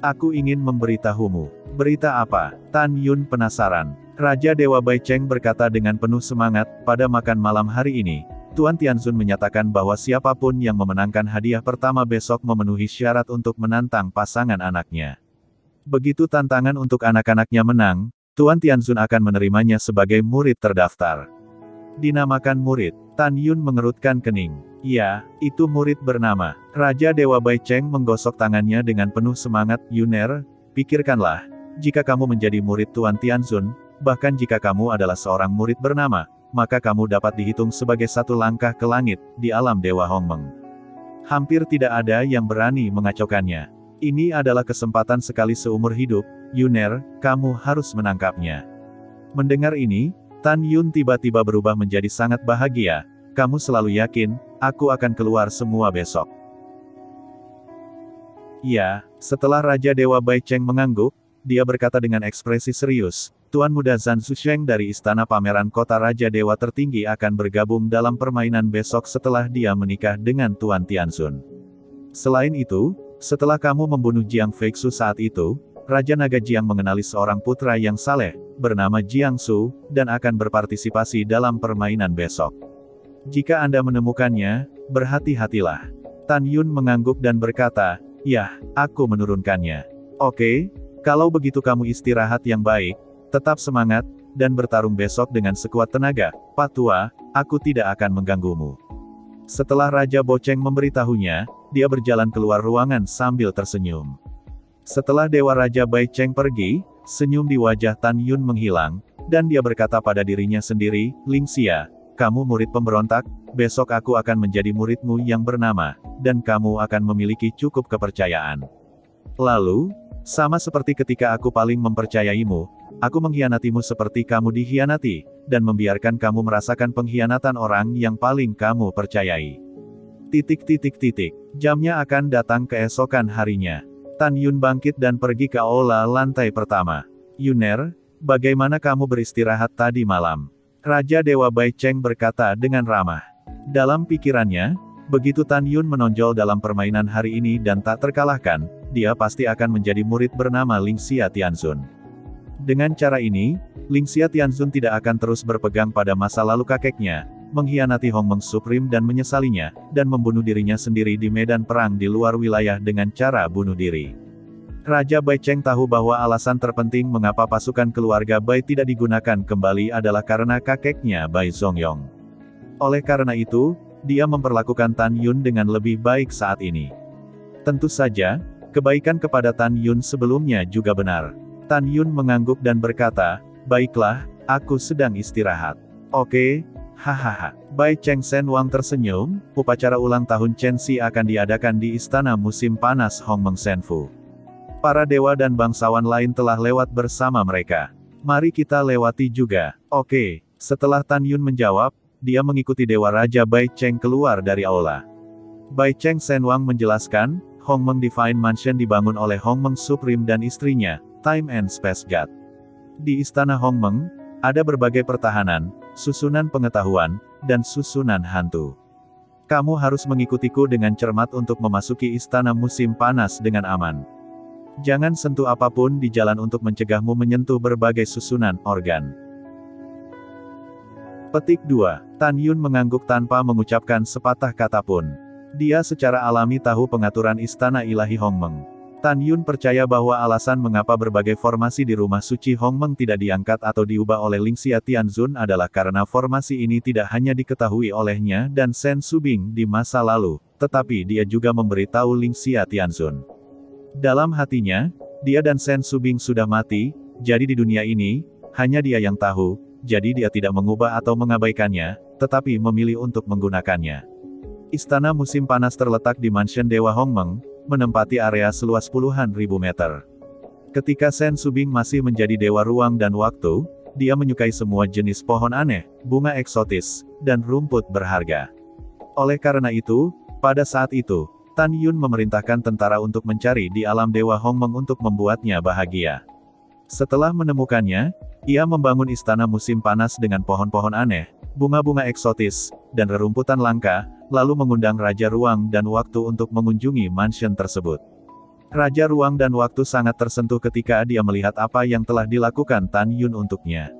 Aku ingin memberitahumu." "Berita apa?" Tan Yun penasaran. Raja Dewa Bai Cheng berkata dengan penuh semangat, "Pada makan malam hari ini, Tuan Tianzun menyatakan bahwa siapapun yang memenangkan hadiah pertama besok memenuhi syarat untuk menantang pasangan anaknya. Begitu tantangan untuk anak-anaknya menang, Tuan Tianzun akan menerimanya sebagai murid terdaftar. Dinamakan murid, Tan Yun mengerutkan kening. Ya, itu murid bernama Raja Dewa Baicheng menggosok tangannya dengan penuh semangat. Yuner, pikirkanlah, jika kamu menjadi murid Tuan Tianzun, bahkan jika kamu adalah seorang murid bernama, maka kamu dapat dihitung sebagai satu langkah ke langit, di alam Dewa Hongmeng. Hampir tidak ada yang berani mengacaukannya. Ini adalah kesempatan sekali seumur hidup, Yuner, kamu harus menangkapnya. Mendengar ini, Tan Yun tiba-tiba berubah menjadi sangat bahagia. Kamu selalu yakin, aku akan keluar semua besok. Ya, setelah Raja Dewa Baicheng mengangguk, dia berkata dengan ekspresi serius, Tuan Muda Zhan Zusheng dari Istana Pameran Kota Raja Dewa Tertinggi akan bergabung dalam permainan besok setelah dia menikah dengan Tuan Tianzun. Selain itu, setelah kamu membunuh Jiang Feixu saat itu, Raja Naga Jiang mengenali seorang putra yang saleh, bernama Jiang Su, dan akan berpartisipasi dalam permainan besok. Jika Anda menemukannya, berhati-hatilah. Tan Yun mengangguk dan berkata, "Yah, aku menurunkannya." Oke, kalau begitu kamu istirahat yang baik, tetap semangat, dan bertarung besok dengan sekuat tenaga, Pak Tua, aku tidak akan mengganggumu. Setelah Raja Boceng memberitahunya, dia berjalan keluar ruangan sambil tersenyum. Setelah Dewa Raja Baicheng pergi, senyum di wajah Tan Yun menghilang, dan dia berkata pada dirinya sendiri, Lingxia, kamu murid pemberontak, besok aku akan menjadi muridmu yang bernama, dan kamu akan memiliki cukup kepercayaan. Lalu, sama seperti ketika aku paling mempercayaimu, aku mengkhianatimu seperti kamu dikhianati, dan membiarkan kamu merasakan pengkhianatan orang yang paling kamu percayai. Jamnya akan datang keesokan harinya. Tan Yun bangkit dan pergi ke aula lantai pertama. Yuner, bagaimana kamu beristirahat tadi malam? Raja Dewa Baicheng berkata dengan ramah. Dalam pikirannya, begitu Tan Yun menonjol dalam permainan hari ini dan tak terkalahkan, dia pasti akan menjadi murid bernama Lingxia Tianzun. Dengan cara ini, Lingxia Tianzun tidak akan terus berpegang pada masa lalu kakeknya, mengkhianati Hongmeng Supreme dan menyesalinya, dan membunuh dirinya sendiri di medan perang di luar wilayah dengan cara bunuh diri. Raja Baicheng tahu bahwa alasan terpenting mengapa pasukan keluarga Bai tidak digunakan kembali adalah karena kakeknya Bai Zongyong. Oleh karena itu, dia memperlakukan Tan Yun dengan lebih baik saat ini. Tentu saja, kebaikan kepada Tan Yun sebelumnya juga benar. Tan Yun mengangguk dan berkata, baiklah, aku sedang istirahat. Oke. Hahaha. Bai Cheng Shen Wang tersenyum, upacara ulang tahun Chen Xi akan diadakan di Istana Musim Panas Hongmeng Senfu. Para dewa dan bangsawan lain telah lewat bersama mereka. Mari kita lewati juga. Oke. Setelah Tan Yun menjawab, dia mengikuti Dewa Raja Bai Cheng keluar dari aula. Bai Cheng Shen Wang menjelaskan, Hongmeng Divine Mansion dibangun oleh Hongmeng Supreme dan istrinya, Time and Space God. Di Istana Hongmeng, ada berbagai pertahanan, susunan pengetahuan, dan susunan hantu. Kamu harus mengikutiku dengan cermat untuk memasuki Istana Musim Panas dengan aman. Jangan sentuh apapun di jalan untuk mencegahmu menyentuh berbagai susunan organ. Petik 2. Tan Yun mengangguk tanpa mengucapkan sepatah kata pun. Dia secara alami tahu pengaturan Istana Ilahi Hongmeng. Tan Yun percaya bahwa alasan mengapa berbagai formasi di rumah suci Hongmeng tidak diangkat atau diubah oleh Lingxia Tianzun adalah karena formasi ini tidak hanya diketahui olehnya dan Shen Subing di masa lalu, tetapi dia juga memberitahu Lingxia Tianzun. Dalam hatinya, dia dan Shen Subing sudah mati, jadi di dunia ini, hanya dia yang tahu, jadi dia tidak mengubah atau mengabaikannya, tetapi memilih untuk menggunakannya. Istana Musim Panas terletak di Mansion Dewa Hongmeng, menempati area seluas puluhan ribu meter. Ketika Shen Subing masih menjadi Dewa Ruang dan Waktu, dia menyukai semua jenis pohon aneh, bunga eksotis, dan rumput berharga. Oleh karena itu, pada saat itu, Tan Yun memerintahkan tentara untuk mencari di alam Dewa Hongmeng untuk membuatnya bahagia. Setelah menemukannya, ia membangun istana musim panas dengan pohon-pohon aneh, bunga-bunga eksotis, dan rerumputan langka, lalu mengundang Raja Ruang dan Waktu untuk mengunjungi mansion tersebut. Raja Ruang dan Waktu sangat tersentuh ketika dia melihat apa yang telah dilakukan Tan Yun untuknya.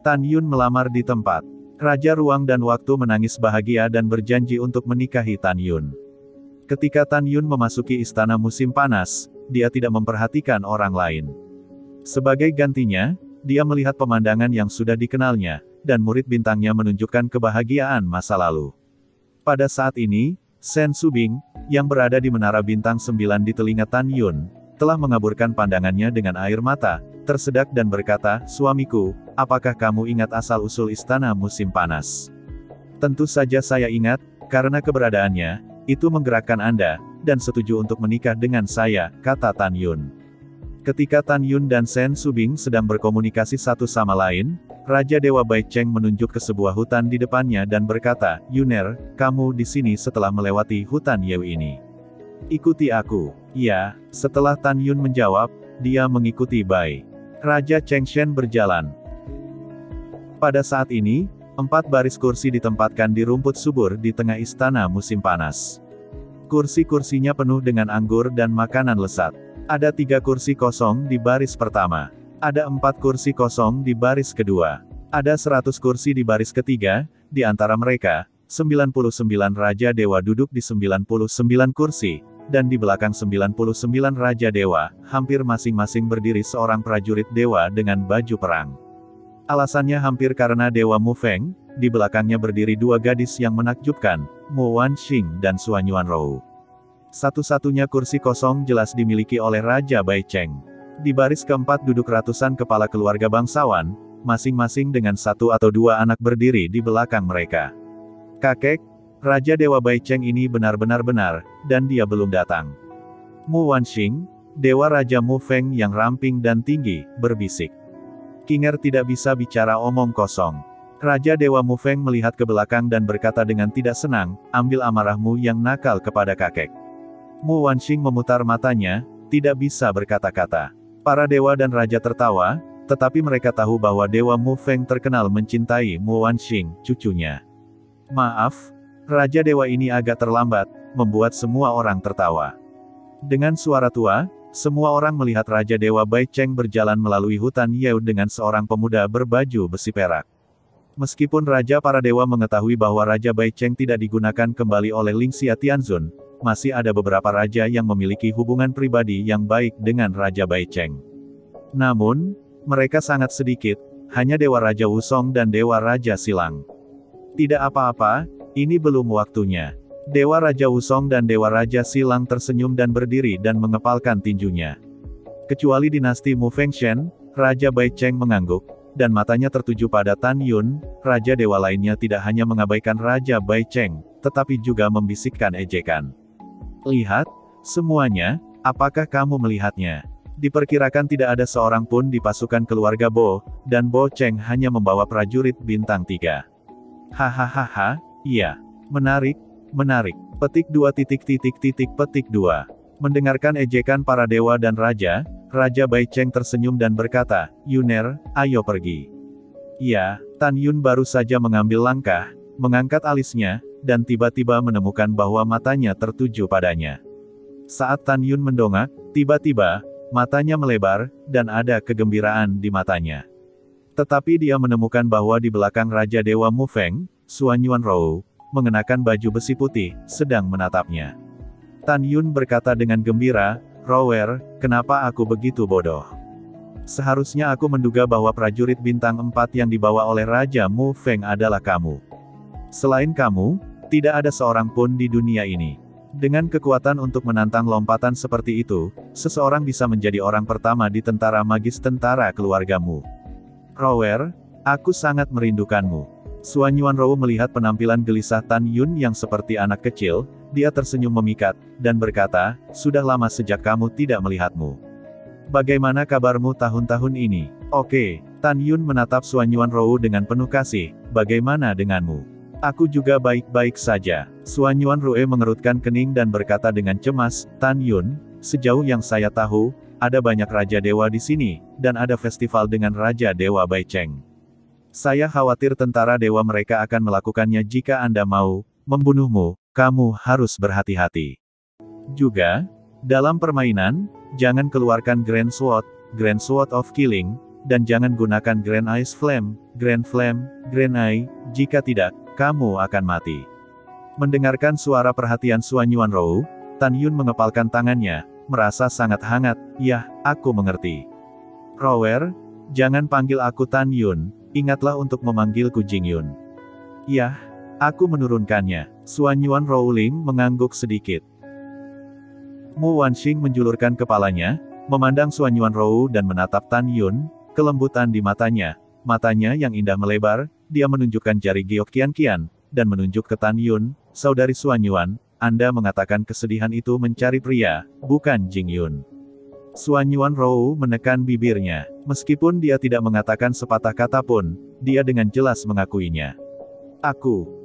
Tan Yun melamar di tempat. Raja Ruang dan Waktu menangis bahagia dan berjanji untuk menikahi Tan Yun. Ketika Tan Yun memasuki istana musim panas, dia tidak memperhatikan orang lain. Sebagai gantinya, dia melihat pemandangan yang sudah dikenalnya, dan murid bintangnya menunjukkan kebahagiaan masa lalu. Pada saat ini, Sen Subing, yang berada di Menara Bintang 9 di telinga Tan Yun, telah mengaburkan pandangannya dengan air mata, tersedak dan berkata, "Suamiku, apakah kamu ingat asal-usul istana musim panas?" "Tentu saja saya ingat, karena keberadaannya, itu menggerakkan Anda, dan setuju untuk menikah dengan saya," kata Tan Yun. Ketika Tan Yun dan Sen Subing sedang berkomunikasi satu sama lain, Raja Dewa Baicheng menunjuk ke sebuah hutan di depannya dan berkata, "Yuner, kamu di sini setelah melewati hutan Yeu ini. Ikuti aku." "Ya." Setelah Tan Yun menjawab, dia mengikuti Bai. Raja Chengshen berjalan. Pada saat ini, 4 baris kursi ditempatkan di rumput subur di tengah istana musim panas. Kursi-kursinya penuh dengan anggur dan makanan lezat. Ada 3 kursi kosong di baris pertama. Ada 4 kursi kosong di baris kedua. Ada 100 kursi di baris ketiga, di antara mereka, 99 Raja Dewa duduk di 99 kursi, dan di belakang 99 Raja Dewa, hampir masing-masing berdiri seorang prajurit dewa dengan baju perang. Alasannya hampir karena Dewa Mu Feng, di belakangnya berdiri 2 gadis yang menakjubkan, Mu Wanxing dan Suan Yuanrou. Satu-satunya kursi kosong jelas dimiliki oleh Raja Baicheng. Di baris keempat duduk ratusan kepala keluarga bangsawan, masing-masing dengan 1 atau 2 anak berdiri di belakang mereka. "Kakek, Raja Dewa Baicheng ini benar-benar benar, dan dia belum datang." Mu Wanxing, Dewa Raja Mu Feng yang ramping dan tinggi, berbisik. "Kinger tidak bisa bicara omong kosong." Raja Dewa Mu Feng melihat ke belakang dan berkata dengan tidak senang, "Ambil amarahmu yang nakal kepada kakek." Mu Wanxing memutar matanya, tidak bisa berkata-kata. Para dewa dan raja tertawa, tetapi mereka tahu bahwa Dewa Mu Feng terkenal mencintai Mu Wanxing, cucunya. "Maaf, Raja Dewa ini agak terlambat," membuat semua orang tertawa. Dengan suara tua, semua orang melihat Raja Dewa Baicheng berjalan melalui hutan Yeu dengan seorang pemuda berbaju besi perak. Meskipun Raja para Dewa mengetahui bahwa Raja Baicheng tidak digunakan kembali oleh Ling Xia Tianzun, masih ada beberapa raja yang memiliki hubungan pribadi yang baik dengan Raja Baicheng. Namun, mereka sangat sedikit, hanya Dewa Raja Wusong dan Dewa Raja Silang. "Tidak apa-apa, ini belum waktunya." Dewa Raja Wusong dan Dewa Raja Silang tersenyum dan berdiri dan mengepalkan tinjunya. Kecuali dinasti Mu Fengshen, Raja Baicheng mengangguk, dan matanya tertuju pada Tan Yun. Raja Dewa lainnya tidak hanya mengabaikan Raja Baicheng, tetapi juga membisikkan ejekan. "Lihat, semuanya, apakah kamu melihatnya? Diperkirakan tidak ada seorang pun di pasukan keluarga Bo, dan Bo Cheng hanya membawa prajurit bintang 3. Hahaha, iya. Menarik, menarik. Petik 2. Mendengarkan ejekan para dewa dan raja, Raja Baicheng tersenyum dan berkata, "Yuner, ayo pergi." "Ya." Tan Yun baru saja mengambil langkah, mengangkat alisnya, dan tiba-tiba menemukan bahwa matanya tertuju padanya. Saat Tan Yun mendongak, tiba-tiba, matanya melebar, dan ada kegembiraan di matanya. Tetapi dia menemukan bahwa di belakang Raja Dewa Mu Feng, Suan Yuanrou, mengenakan baju besi putih, sedang menatapnya. Tan Yun berkata dengan gembira, "Rower, kenapa aku begitu bodoh? Seharusnya aku menduga bahwa prajurit bintang 4 yang dibawa oleh Raja Mu Feng adalah kamu. Selain kamu, tidak ada seorang pun di dunia ini. Dengan kekuatan untuk menantang lompatan seperti itu, seseorang bisa menjadi orang pertama di tentara magis tentara keluargamu. Rower, aku sangat merindukanmu." Suan Yuanrou melihat penampilan gelisah Tan Yun yang seperti anak kecil, dia tersenyum memikat, dan berkata, "Sudah lama sejak kamu tidak melihatmu. Bagaimana kabarmu tahun-tahun ini?" "Oke." Tan Yun menatap Suan Yuanrou dengan penuh kasih, "Bagaimana denganmu?" "Aku juga baik-baik saja." Suan Yuanrou mengerutkan kening dan berkata dengan cemas, "Tan Yun, sejauh yang saya tahu, ada banyak Raja Dewa di sini, dan ada festival dengan Raja Dewa Baicheng. Saya khawatir tentara dewa mereka akan melakukannya jika Anda mau membunuhmu, kamu harus berhati-hati. Juga, dalam permainan, jangan keluarkan Grand Sword of Killing, dan jangan gunakan Grand Flame, Grand Eye, jika tidak, kamu akan mati." Mendengarkan suara perhatian Suan Yuanrou, Tan Yun mengepalkan tangannya, merasa sangat hangat. "Yah, aku mengerti. Rower, Jangan panggil aku Tan Yun, ingatlah untuk memanggilku Jing Yun. Yah, aku menurunkannya. Xuanyuan Rowling mengangguk sedikit. Mu Wanxing menjulurkan kepalanya, memandang Xuanyuan Rou dan menatap Tan Yun, kelembutan di matanya. Matanya yang indah melebar, dia menunjukkan jari giok kian-kian, dan menunjuk ke Tan Yun, saudari Xuanyuan, Anda mengatakan kesedihan itu mencari pria, bukan Jing Yun. Xuanyuan Rou menekan bibirnya. Meskipun dia tidak mengatakan sepatah kata pun, dia dengan jelas mengakuinya.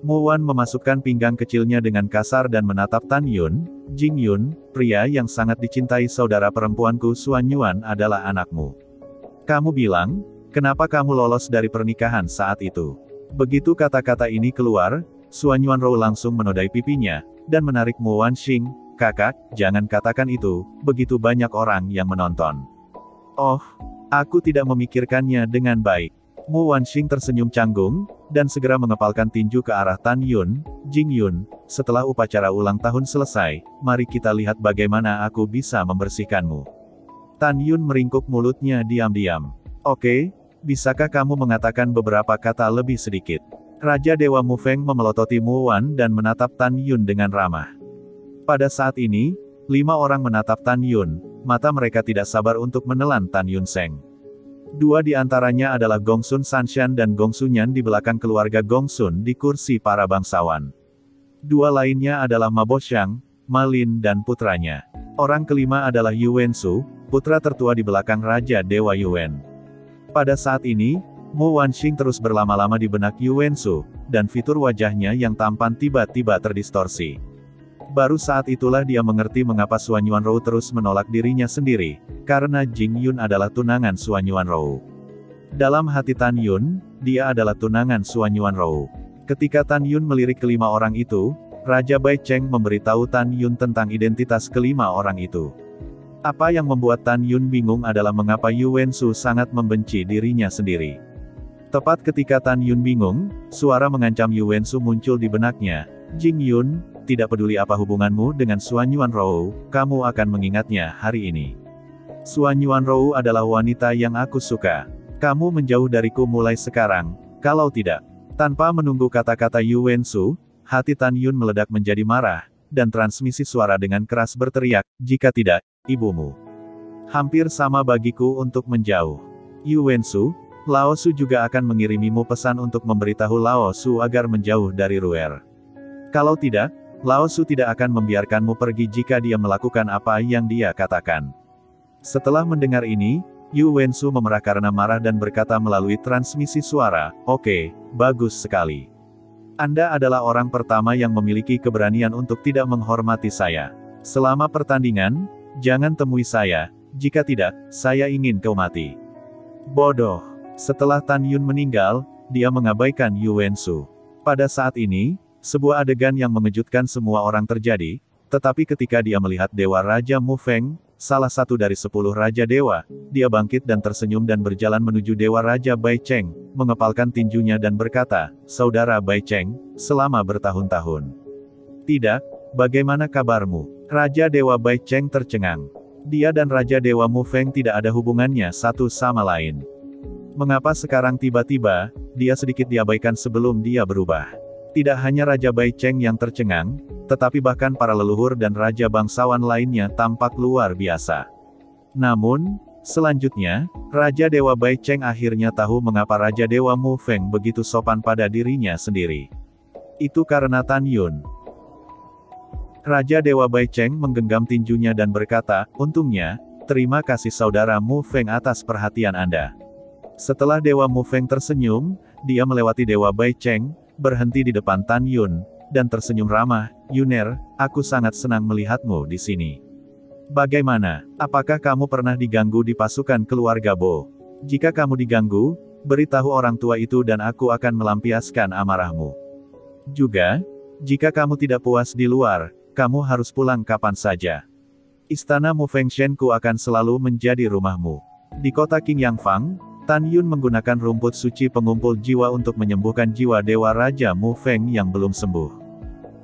Mu Wan memasukkan pinggang kecilnya dengan kasar dan menatap Tan Yun, Jing Yun, pria yang sangat dicintai saudara perempuanku Xuanyuan adalah anakmu. Kamu bilang, kenapa kamu lolos dari pernikahan saat itu? Begitu kata-kata ini keluar, Xuanyuan Rou langsung menodai pipinya, dan menarik Mu Wanxing. Kakak, jangan katakan itu, begitu banyak orang yang menonton. Oh, aku tidak memikirkannya dengan baik. Mu Wanxing tersenyum canggung, dan segera mengepalkan tinju ke arah Tan Yun, Jing Yun, setelah upacara ulang tahun selesai, mari kita lihat bagaimana aku bisa membersihkanmu. Tan Yun meringkuk mulutnya diam-diam. Oke, bisakah kamu mengatakan beberapa kata lebih sedikit? Raja Dewa Mu Feng memelototi Mu Wan dan menatap Tan Yun dengan ramah. Pada saat ini, 5 orang menatap Tan Yun, mata mereka tidak sabar untuk menelan Tan Yun Seng. 2 di antaranya adalah Gongsun Sanshan dan Gongsunyan di belakang keluarga Gongsun di kursi para bangsawan. 2 lainnya adalah Ma Boxiang, Ma Lin dan putranya. Orang kelima adalah Yuan Shu, putra tertua di belakang Raja Dewa Yuan. Pada saat ini, Mu Wanxing terus berlama-lama di benak Yuan Shu, dan fitur wajahnya yang tampan tiba-tiba terdistorsi. Baru saat itulah dia mengerti mengapa Xuanyuan Rou terus menolak dirinya sendiri, karena Jing Yun adalah tunangan Xuanyuan Rou. Dalam hati Tan Yun, dia adalah tunangan Xuanyuan Rou. Ketika Tan Yun melirik kelima orang itu, Raja Bai Cheng memberitahu Tan Yun tentang identitas kelima orang itu. Apa yang membuat Tan Yun bingung adalah mengapa Yuan Shu sangat membenci dirinya sendiri. Tepat ketika Tan Yun bingung, suara mengancam Yuan Shu muncul di benaknya. Jing Yun, tidak peduli apa hubunganmu dengan Xuanyuan Rou, kamu akan mengingatnya hari ini. Xuanyuan Rou adalah wanita yang aku suka. Kamu menjauh dariku mulai sekarang, kalau tidak. Tanpa menunggu kata-kata Yuan Shu, hati Tan Yun meledak menjadi marah, dan transmisi suara dengan keras berteriak, jika tidak, ibumu. Hampir sama bagiku untuk menjauh. Yuan Shu, Lao Su juga akan mengirimimu pesan untuk memberitahu Lao Su agar menjauh dari Ruer. Kalau tidak, Lao Su tidak akan membiarkanmu pergi jika dia melakukan apa yang dia katakan. Setelah mendengar ini, Yuan Shu memerah karena marah dan berkata melalui transmisi suara, oke, bagus sekali. Anda adalah orang pertama yang memiliki keberanian untuk tidak menghormati saya. Selama pertandingan, jangan temui saya, jika tidak, saya ingin kau mati. Bodoh. Setelah Tan Yun meninggal, dia mengabaikan Yuan Shu. Pada saat ini, sebuah adegan yang mengejutkan semua orang terjadi, tetapi ketika dia melihat Dewa Raja Mu Feng, salah satu dari 10 Raja Dewa, dia bangkit dan tersenyum dan berjalan menuju Dewa Raja Bai Cheng, mengepalkan tinjunya dan berkata, Saudara Bai Cheng, selama bertahun-tahun. Tidak, bagaimana kabarmu? Raja Dewa Bai Cheng tercengang. Dia dan Raja Dewa Mu Feng tidak ada hubungannya satu sama lain. Mengapa sekarang tiba-tiba, dia sedikit diabaikan sebelum dia berubah? Tidak hanya Raja Bai Cheng yang tercengang, tetapi bahkan para leluhur dan raja bangsawan lainnya tampak luar biasa. Namun, selanjutnya, Raja Dewa Bai Cheng akhirnya tahu mengapa Raja Dewa Mu Feng begitu sopan pada dirinya sendiri. Itu karena Tan Yun. Raja Dewa Bai Cheng menggenggam tinjunya dan berkata, untungnya, terima kasih saudara Mu Feng atas perhatian Anda. Setelah Dewa Mu Feng tersenyum, dia melewati Dewa Bai Cheng, berhenti di depan Tan Yun, dan tersenyum ramah, Yuner, aku sangat senang melihatmu di sini. Bagaimana, apakah kamu pernah diganggu di pasukan keluarga Bo? Jika kamu diganggu, beritahu orang tua itu dan aku akan melampiaskan amarahmu. Juga, jika kamu tidak puas di luar, kamu harus pulang kapan saja. Istana Mu Fengshenku akan selalu menjadi rumahmu. Di kota King Yang Fang, Tan Yun menggunakan rumput suci pengumpul jiwa untuk menyembuhkan jiwa Dewa Raja Mu Feng yang belum sembuh.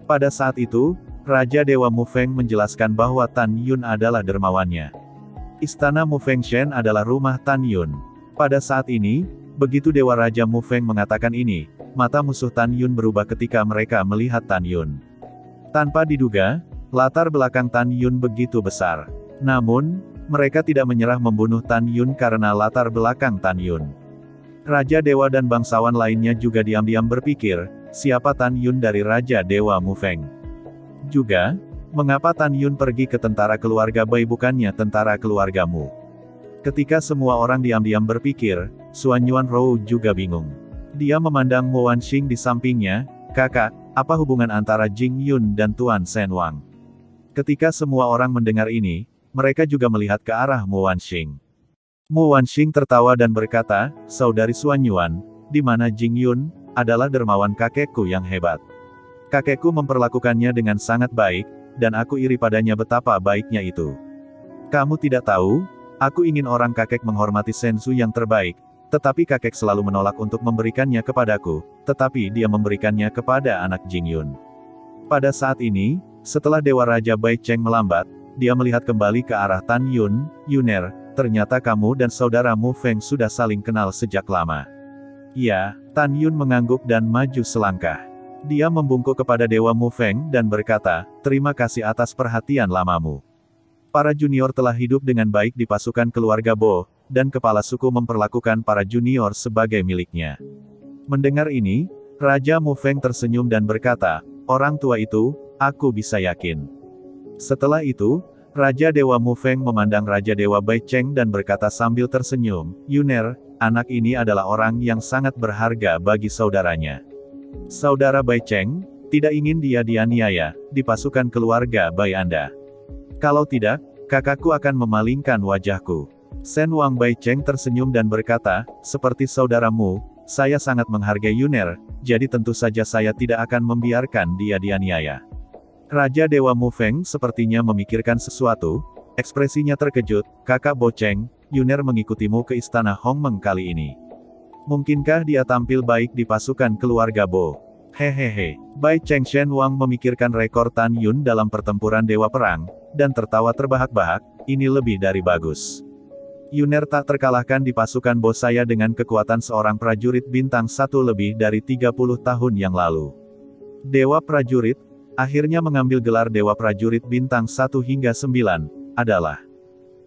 Pada saat itu, Raja Dewa Mu Feng menjelaskan bahwa Tan Yun adalah dermawannya. Istana Mu Fengshen adalah rumah Tan Yun. Pada saat ini, begitu Dewa Raja Mu Feng mengatakan ini, mata musuh Tan Yun berubah ketika mereka melihat Tan Yun. Tanpa diduga, latar belakang Tan Yun begitu besar. Namun, mereka tidak menyerah membunuh Tan Yun karena latar belakang Tan Yun. Raja Dewa dan bangsawan lainnya juga diam-diam berpikir, siapa Tan Yun dari Raja Dewa Mu Feng? Juga, mengapa Tan Yun pergi ke tentara keluarga Bai bukannya tentara keluargamu? Ketika semua orang diam-diam berpikir, Xuan Yuanrou juga bingung. Dia memandang Mo Wanxing di sampingnya, kakak, apa hubungan antara Jing Yun dan Tuan Shen Wang? Ketika semua orang mendengar ini, mereka juga melihat ke arah Mo Wanxing. Mo Wanxing tertawa dan berkata, saudari Xuan Yuan, di mana Jing Yun, adalah dermawan kakekku yang hebat. Kakekku memperlakukannya dengan sangat baik, dan aku iri padanya betapa baiknya itu. Kamu tidak tahu, aku ingin orang kakek menghormati Senzu yang terbaik, tetapi kakek selalu menolak untuk memberikannya kepadaku, tetapi dia memberikannya kepada anak Jing Yun. Pada saat ini, setelah Dewa Raja Bai Cheng melambat, dia melihat kembali ke arah Tan Yun, Yuner, ternyata kamu dan saudara Mu Feng sudah saling kenal sejak lama. Ya, Tan Yun mengangguk dan maju selangkah. Dia membungkuk kepada Dewa Mu Feng dan berkata, terima kasih atas perhatian lamamu. Para junior telah hidup dengan baik di pasukan keluarga Bo, dan kepala suku memperlakukan para junior sebagai miliknya. Mendengar ini, Raja Mu Feng tersenyum dan berkata, orang tua itu, aku bisa yakin. Setelah itu, Raja Dewa Mu Feng memandang Raja Dewa Bai Cheng dan berkata sambil tersenyum, Yuner, anak ini adalah orang yang sangat berharga bagi saudaranya. Saudara Bai Cheng, tidak ingin dia dianiaya, di pasukan keluarga Bai Anda. Kalau tidak, kakakku akan memalingkan wajahku. Shen Wang Bai Cheng tersenyum dan berkata, seperti saudaramu, saya sangat menghargai Yuner, jadi tentu saja saya tidak akan membiarkan dia dianiaya. Raja Dewa Mu Feng sepertinya memikirkan sesuatu, ekspresinya terkejut, kakak Bo Cheng, Yuner mengikutimu ke istana Hongmeng kali ini. Mungkinkah dia tampil baik di pasukan keluarga Bo? Hehehe. Bai Cheng Shen Wang memikirkan rekor Tan Yun dalam pertempuran Dewa Perang, dan tertawa terbahak-bahak, ini lebih dari bagus. Yuner tak terkalahkan di pasukan Bo saya dengan kekuatan seorang prajurit bintang 1 lebih dari 30 tahun yang lalu. Dewa Prajurit, akhirnya mengambil gelar Dewa Prajurit bintang 1 hingga 9, adalah.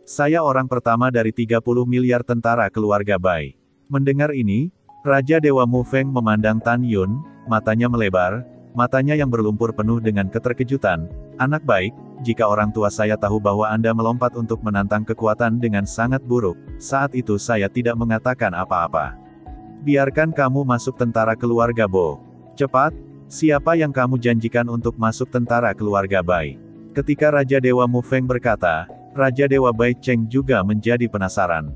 Saya orang pertama dari 30 miliar tentara keluarga Bai. Mendengar ini, Raja Dewa Mu Feng memandang Tan Yun, matanya melebar, matanya yang berlumpur penuh dengan keterkejutan. Anak baik, jika orang tua saya tahu bahwa Anda melompat untuk menantang kekuatan dengan sangat buruk, saat itu saya tidak mengatakan apa-apa. Biarkan kamu masuk tentara keluarga Bo. Cepat, siapa yang kamu janjikan untuk masuk tentara keluarga Bai? Ketika Raja Dewa Mu Feng berkata, Raja Dewa Bai Cheng juga menjadi penasaran.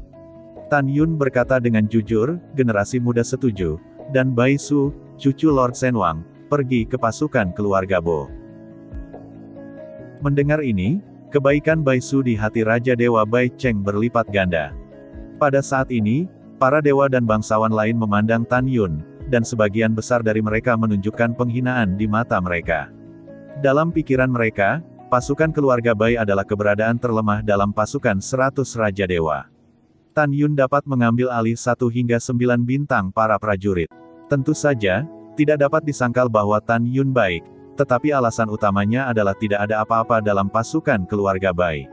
Tan Yun berkata dengan jujur, generasi muda setuju, dan Bai Su, cucu Lord Shen Wang, pergi ke pasukan keluarga Bo. Mendengar ini, kebaikan Bai Su di hati Raja Dewa Bai Cheng berlipat ganda. Pada saat ini, para dewa dan bangsawan lain memandang Tan Yun, dan sebagian besar dari mereka menunjukkan penghinaan di mata mereka. Dalam pikiran mereka, pasukan keluarga Bai adalah keberadaan terlemah dalam pasukan 100 Raja Dewa. Tan Yun dapat mengambil alih 1 hingga 9 bintang para prajurit. Tentu saja, tidak dapat disangkal bahwa Tan Yun baik, tetapi alasan utamanya adalah tidak ada apa-apa dalam pasukan keluarga Bai.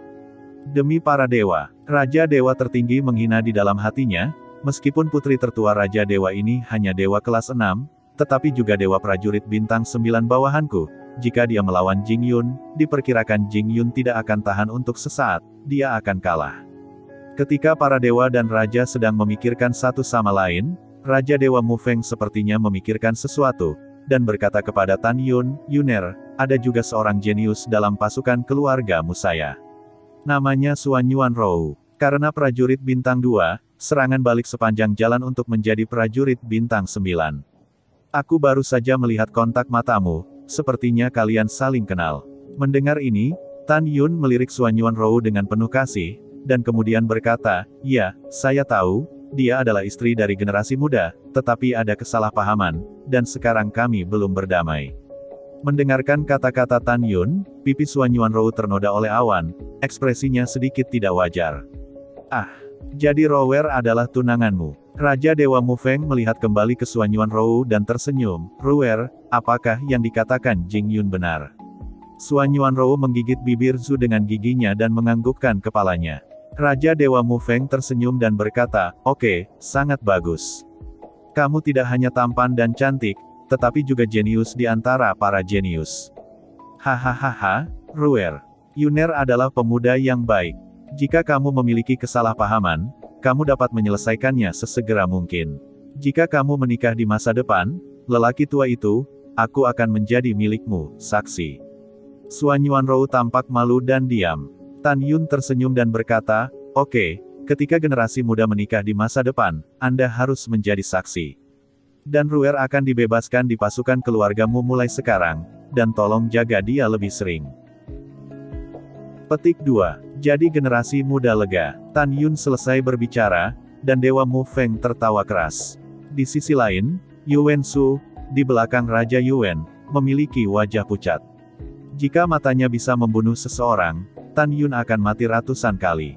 Demi para dewa, Raja Dewa tertinggi menghina di dalam hatinya, meskipun putri tertua Raja Dewa ini hanya dewa kelas 6, tetapi juga dewa prajurit bintang 9 bawahanku. Jika dia melawan Jing Yun, diperkirakan Jing Yun tidak akan tahan untuk sesaat, dia akan kalah. Ketika para dewa dan raja sedang memikirkan satu sama lain, Raja Dewa Mu Feng sepertinya memikirkan sesuatu, dan berkata kepada Tan Yun, Yuner, ada juga seorang jenius dalam pasukan keluarga Musaya. Namanya Xuan Yuanrou. Karena prajurit bintang 2, serangan balik sepanjang jalan untuk menjadi prajurit bintang 9. Aku baru saja melihat kontak matamu, sepertinya kalian saling kenal. Mendengar ini, Tan Yun melirik Xuan Yuanrou dengan penuh kasih, dan kemudian berkata, ya, saya tahu, dia adalah istri dari generasi muda, tetapi ada kesalahpahaman, dan sekarang kami belum berdamai. Mendengarkan kata-kata Tan Yun, pipi Xuan Yuanrou ternoda oleh awan, ekspresinya sedikit tidak wajar. Ah, Jadi Rower adalah tunanganmu. Raja Dewa Mufeng melihat kembali ke Suan Yuanrou dan tersenyum. Rower, apakah yang dikatakan Jing Yun benar? Suan Yuanrou menggigit bibir Zhu dengan giginya dan menganggukkan kepalanya. Raja Dewa Mufeng tersenyum dan berkata, oke, sangat bagus. Kamu tidak hanya tampan dan cantik, tetapi juga jenius di antara para jenius. Hahaha, Rower. Yuner adalah pemuda yang baik. Jika kamu memiliki kesalahpahaman, kamu dapat menyelesaikannya sesegera mungkin. Jika kamu menikah di masa depan, lelaki tua itu, aku akan menjadi milikmu, saksi. Suan Yuanrou tampak malu dan diam. Tan Yun tersenyum dan berkata, oke, ketika generasi muda menikah di masa depan, Anda harus menjadi saksi. Dan Rower akan dibebaskan di pasukan keluargamu mulai sekarang, dan tolong jaga dia lebih sering. Petik 2. Jadi generasi muda lega. Tan Yun selesai berbicara, dan Dewa Mufeng tertawa keras. Di sisi lain, Yuan Shu, di belakang Raja Yuan, memiliki wajah pucat. Jika matanya bisa membunuh seseorang, Tan Yun akan mati ratusan kali.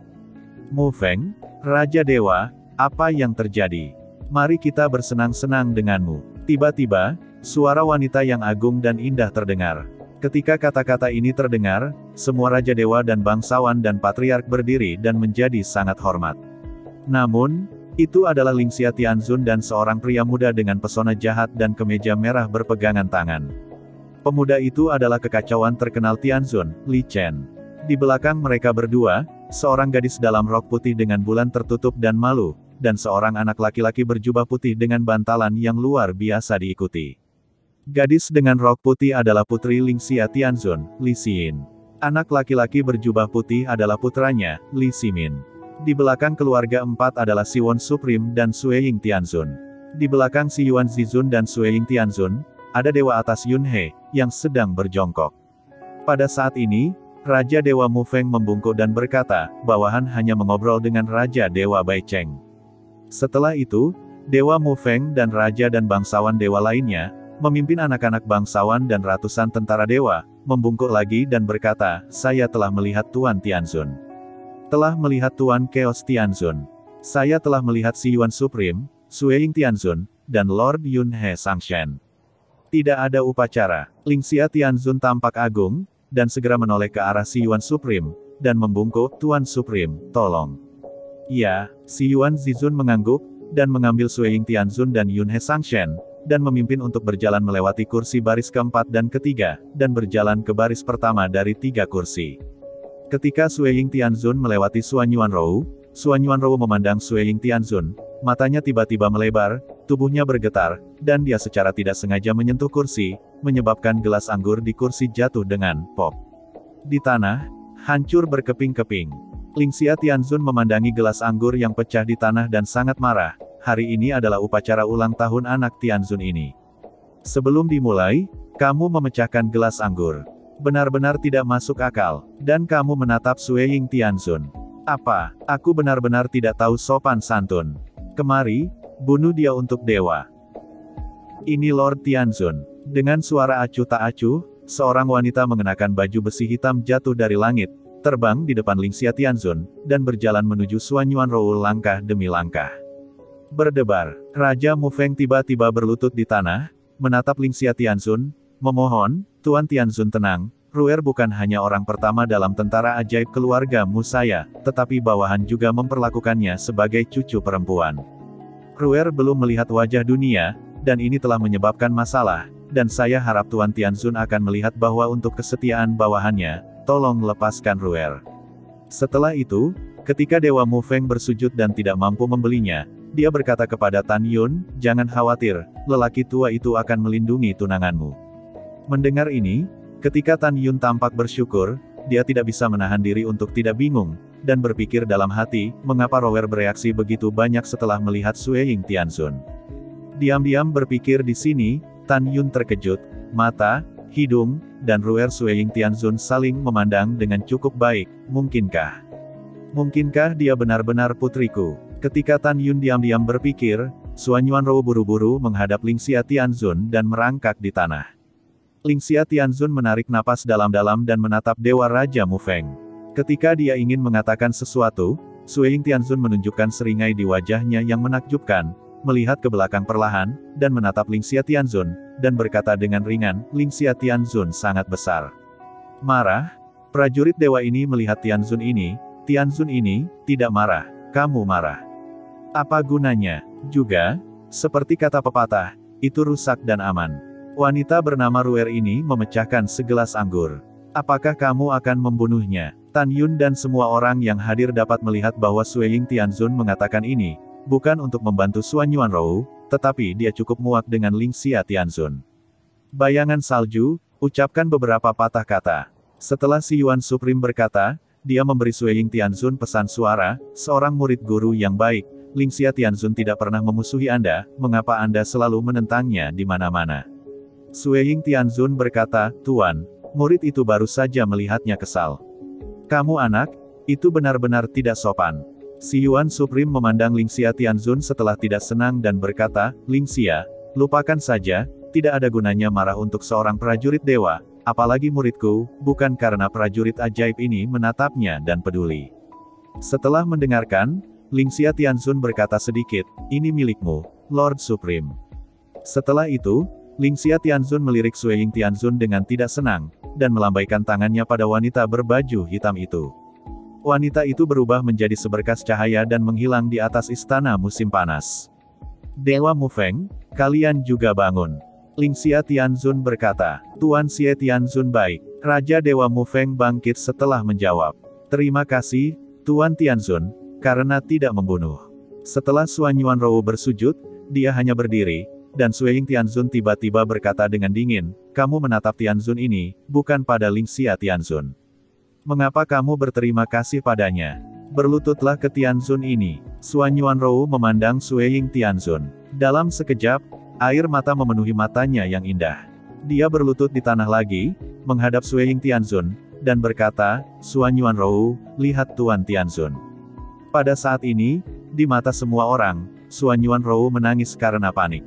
Mufeng, Raja Dewa, apa yang terjadi? Mari kita bersenang-senang denganmu. Tiba-tiba, suara wanita yang agung dan indah terdengar. Ketika kata-kata ini terdengar, semua Raja Dewa dan bangsawan dan patriark berdiri dan menjadi sangat hormat. Namun, itu adalah Lingxia Tianzun dan seorang pria muda dengan pesona jahat dan kemeja merah berpegangan tangan. Pemuda itu adalah kekacauan terkenal Tianzun, Li Chen. Di belakang mereka berdua, seorang gadis dalam rok putih dengan bulan tertutup dan malu, dan seorang anak laki-laki berjubah putih dengan bantalan yang luar biasa diikuti. Gadis dengan rok putih adalah putri Lingxia Tianzun, Li Xin. Anak laki-laki berjubah putih adalah putranya, Li Ximin. Di belakang keluarga empat adalah Siwon Supreme dan Sueying Tianzun. Di belakang Si Yuan Zizun dan Sueying Tianzun, ada Dewa Atas Yun He, yang sedang berjongkok. Pada saat ini, Raja Dewa Mufeng membungkuk dan berkata, bawahan hanya mengobrol dengan Raja Dewa Baicheng. Setelah itu, Dewa Mufeng dan Raja dan bangsawan dewa lainnya, memimpin anak-anak bangsawan dan ratusan tentara dewa, membungkuk lagi dan berkata, saya telah melihat Tuan Tianzun. Telah melihat Tuan Chaos Tianzun. Saya telah melihat Si Yuan Supreme, Sueying Tianzun, dan Lord Yun He Sangshen. Tidak ada upacara. Lingxia Tianzun tampak agung, dan segera menoleh ke arah Si Yuan Supreme, dan membungkuk, Tuan Supreme, tolong. Ya, Si Yuan Zizun mengangguk, dan mengambil Sueying Tianzun dan Yun He Sangshen, dan memimpin untuk berjalan melewati kursi baris keempat dan ketiga, dan berjalan ke baris pertama dari 3 kursi. Ketika Sueying Tianzun melewati Suan Yuanrou memandang Sueying Tianzun, matanya tiba-tiba melebar, tubuhnya bergetar, dan dia secara tidak sengaja menyentuh kursi, menyebabkan gelas anggur di kursi jatuh dengan pop. Di tanah, hancur berkeping-keping. Lingxia Tianzun memandangi gelas anggur yang pecah di tanah dan sangat marah. Hari ini adalah upacara ulang tahun anak Tianzun ini. Sebelum dimulai, kamu memecahkan gelas anggur. Benar-benar tidak masuk akal, dan kamu menatap Sueying Tianzun. Apa, aku benar-benar tidak tahu sopan santun. Kemari, bunuh dia untuk dewa. Ini Lord Tianzun. Dengan suara acuh tak acuh, seorang wanita mengenakan baju besi hitam jatuh dari langit, terbang di depan Lingxia Tianzun, dan berjalan menuju Suan Yuanrou langkah demi langkah. Berdebar, Raja Mufeng tiba-tiba berlutut di tanah, menatap Lingxia Tianzun, memohon, Tuan Tianzun tenang, Rower bukan hanya orang pertama dalam tentara ajaib keluarga saya, tetapi bawahan juga memperlakukannya sebagai cucu perempuan. Rower belum melihat wajah dunia, dan ini telah menyebabkan masalah, dan saya harap Tuan Tianzun akan melihat bahwa untuk kesetiaan bawahannya, tolong lepaskan Rower. Setelah itu, ketika Dewa Mufeng bersujud dan tidak mampu membelinya, dia berkata kepada Tan Yun, jangan khawatir, lelaki tua itu akan melindungi tunanganmu. Mendengar ini, ketika Tan Yun tampak bersyukur, dia tidak bisa menahan diri untuk tidak bingung, dan berpikir dalam hati, mengapa Rower bereaksi begitu banyak setelah melihat Sueying Tianzun. Diam-diam berpikir di sini, Tan Yun terkejut, mata, hidung, dan Rower Sueying Tianzun saling memandang dengan cukup baik, mungkinkah? Mungkinkah dia benar-benar putriku? Ketika Tan Yun diam-diam berpikir, Suan Yuanrou buru-buru menghadap Lingxia Tianzun dan merangkak di tanah. Lingxia Tianzun menarik napas dalam-dalam dan menatap Dewa Raja Mufeng. Ketika dia ingin mengatakan sesuatu, Sui Tianzun menunjukkan seringai di wajahnya yang menakjubkan, melihat ke belakang perlahan, dan menatap Lingxia Tianzun, dan berkata dengan ringan, Lingxia Tianzun sangat besar. Marah? Prajurit dewa ini melihat Tianzun ini tidak marah. Kamu marah. Apa gunanya? Juga, seperti kata pepatah, itu rusak dan aman. Wanita bernama Ruer ini memecahkan segelas anggur. Apakah kamu akan membunuhnya? Tan Yun dan semua orang yang hadir dapat melihat bahwa Sui Tianzun mengatakan ini, bukan untuk membantu Xuan Yuanrou, tetapi dia cukup muak dengan Lingxia Tianzun. Bayangan salju, ucapkan beberapa patah kata. Setelah si Yuan Supreme berkata, dia memberi Sui Tianzun pesan suara, seorang murid guru yang baik, Lingxia Tianzun tidak pernah memusuhi Anda, mengapa Anda selalu menentangnya di mana-mana? Sui Tianzun berkata, Tuan, murid itu baru saja melihatnya kesal. Kamu anak, itu benar-benar tidak sopan. Si Yuan Supreme memandang Lingxia Tianzun setelah tidak senang dan berkata, Lingxia, lupakan saja, tidak ada gunanya marah untuk seorang prajurit dewa, apalagi muridku, bukan karena prajurit ajaib ini menatapnya dan peduli. Setelah mendengarkan, Lingxia Tianzun berkata sedikit, ini milikmu, Lord Supreme. Setelah itu, Lingxia Tianzun melirik Sui Tianzun dengan tidak senang, dan melambaikan tangannya pada wanita berbaju hitam itu. Wanita itu berubah menjadi seberkas cahaya dan menghilang di atas istana musim panas. Dewa Mufeng, kalian juga bangun. Lingxia Tianzun berkata, Tuan Xie Tianzun baik. Raja Dewa Mufeng bangkit setelah menjawab. Terima kasih, Tuan Tianzun, karena tidak membunuh. Setelah Xuan Yuanrou bersujud, dia hanya berdiri, dan Sui Tianzun tiba-tiba berkata dengan dingin, kamu menatap Tianzun ini, bukan pada Lingxia Tianzun. Mengapa kamu berterima kasih padanya? Berlututlah ke Tianzun ini. Xuan Yuanrou memandang Sui Tianzun. Dalam sekejap, air mata memenuhi matanya yang indah. Dia berlutut di tanah lagi, menghadap Sui Tianzun, dan berkata, Xuan Yuanrou, lihat Tuan Tianzun. Pada saat ini, di mata semua orang, Xuan Yuanrou menangis karena panik.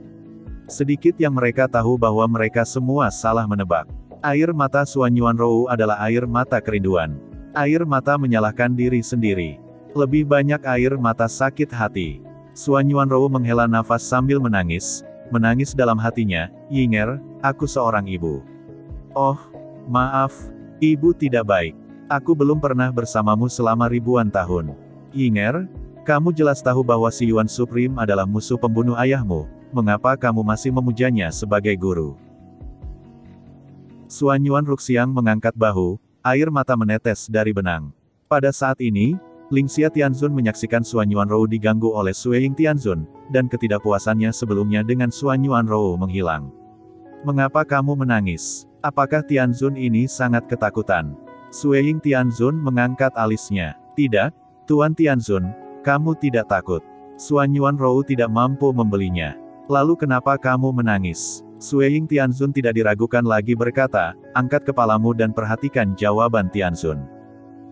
Sedikit yang mereka tahu bahwa mereka semua salah menebak. Air mata Xuan Yuanrou adalah air mata kerinduan. Air mata menyalahkan diri sendiri. Lebih banyak air mata sakit hati. Xuan Yuanrou menghela nafas sambil menangis dalam hatinya, Yinger, aku seorang ibu. Oh, maaf, ibu tidak baik. Aku belum pernah bersamamu selama ribuan tahun. Yinger, kamu jelas tahu bahwa si Yuan Supreme adalah musuh pembunuh ayahmu. Mengapa kamu masih memujanya sebagai guru? Xuan Yuan Ruxiang mengangkat bahu, air mata menetes dari benang. Pada saat ini, Lingxia Tianzun menyaksikan Xuan Yuanrou diganggu oleh Sui Tianzun, dan ketidakpuasannya sebelumnya dengan Xuan Yuanrou menghilang. Mengapa kamu menangis? Apakah Tianzun ini sangat ketakutan? Sui Tianzun mengangkat alisnya. Tidak, Tuan Tianzun, kamu tidak takut. Xuan Yuanrou tidak mampu membelinya. Lalu kenapa kamu menangis? Sui Tianzun tidak diragukan lagi berkata, angkat kepalamu dan perhatikan jawaban Tianzun.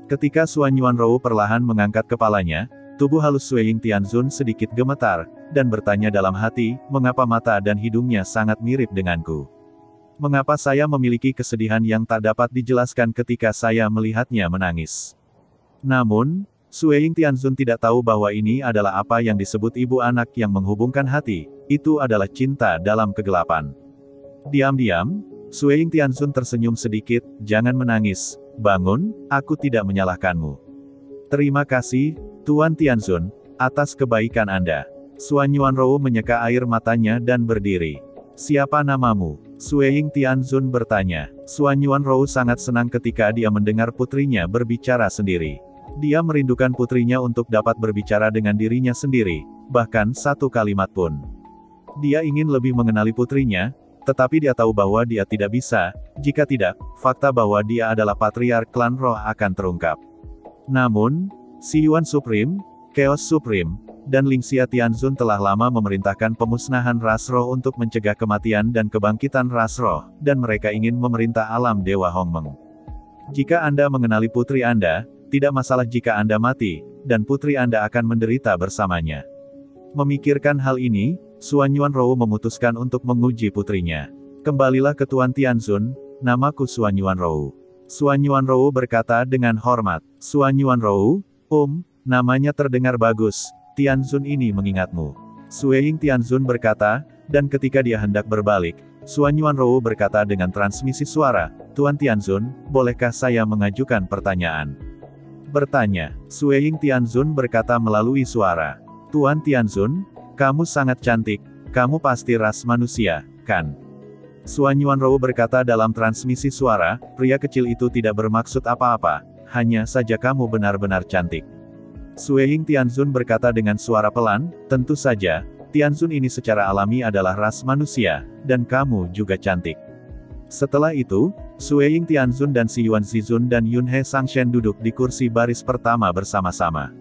Ketika Xuan Yuanrou perlahan mengangkat kepalanya, tubuh halus Sui Tianzun sedikit gemetar, dan bertanya dalam hati, mengapa mata dan hidungnya sangat mirip denganku? Mengapa saya memiliki kesedihan yang tak dapat dijelaskan ketika saya melihatnya menangis? Namun, Sui Tianzun tidak tahu bahwa ini adalah apa yang disebut ibu anak yang menghubungkan hati, itu adalah cinta dalam kegelapan. Diam-diam, Sui Tianzun tersenyum sedikit, jangan menangis, bangun, aku tidak menyalahkanmu. Terima kasih, Tuan Tianzun, atas kebaikan Anda. Xuan Yuanrou menyeka air matanya dan berdiri. Siapa namamu? Sui Tianzun bertanya. Xuan Yuanrou sangat senang ketika dia mendengar putrinya berbicara sendiri. Dia merindukan putrinya untuk dapat berbicara dengan dirinya sendiri, bahkan satu kalimat pun. Dia ingin lebih mengenali putrinya, tetapi dia tahu bahwa dia tidak bisa, jika tidak, fakta bahwa dia adalah patriark klan roh akan terungkap. Namun, si Yuan Supreme, Chaos Supreme, dan Lingxia Tianzun telah lama memerintahkan pemusnahan ras roh untuk mencegah kematian dan kebangkitan ras roh, dan mereka ingin memerintah alam Dewa Hongmeng. Jika Anda mengenali putri Anda, tidak masalah jika Anda mati, dan putri Anda akan menderita bersamanya. Memikirkan hal ini, Xuan Yuanrou memutuskan untuk menguji putrinya. Kembalilah ke Tuan Tianzun, namaku Xuan Yuanrou. Xuan Yuanrou berkata dengan hormat. Xuan Yuanrou, Namanya terdengar bagus, Tianzun ini mengingatmu. Sueying Tianzun berkata, dan ketika dia hendak berbalik, Suan Yuanrou berkata dengan transmisi suara, Tuan Tianzun, bolehkah saya mengajukan pertanyaan? Bertanya, Sueying Tianzun berkata melalui suara. Tuan Tianzun, kamu sangat cantik, kamu pasti ras manusia, kan? Suan Yuanrou berkata dalam transmisi suara, pria kecil itu tidak bermaksud apa-apa, hanya saja kamu benar-benar cantik. Sueying Tianzun berkata dengan suara pelan, tentu saja, Tianzun ini secara alami adalah ras manusia, dan kamu juga cantik. Setelah itu, Sueying Tianzun dan Si Yuan Zizun dan Yun He Sangshen duduk di kursi baris pertama bersama-sama.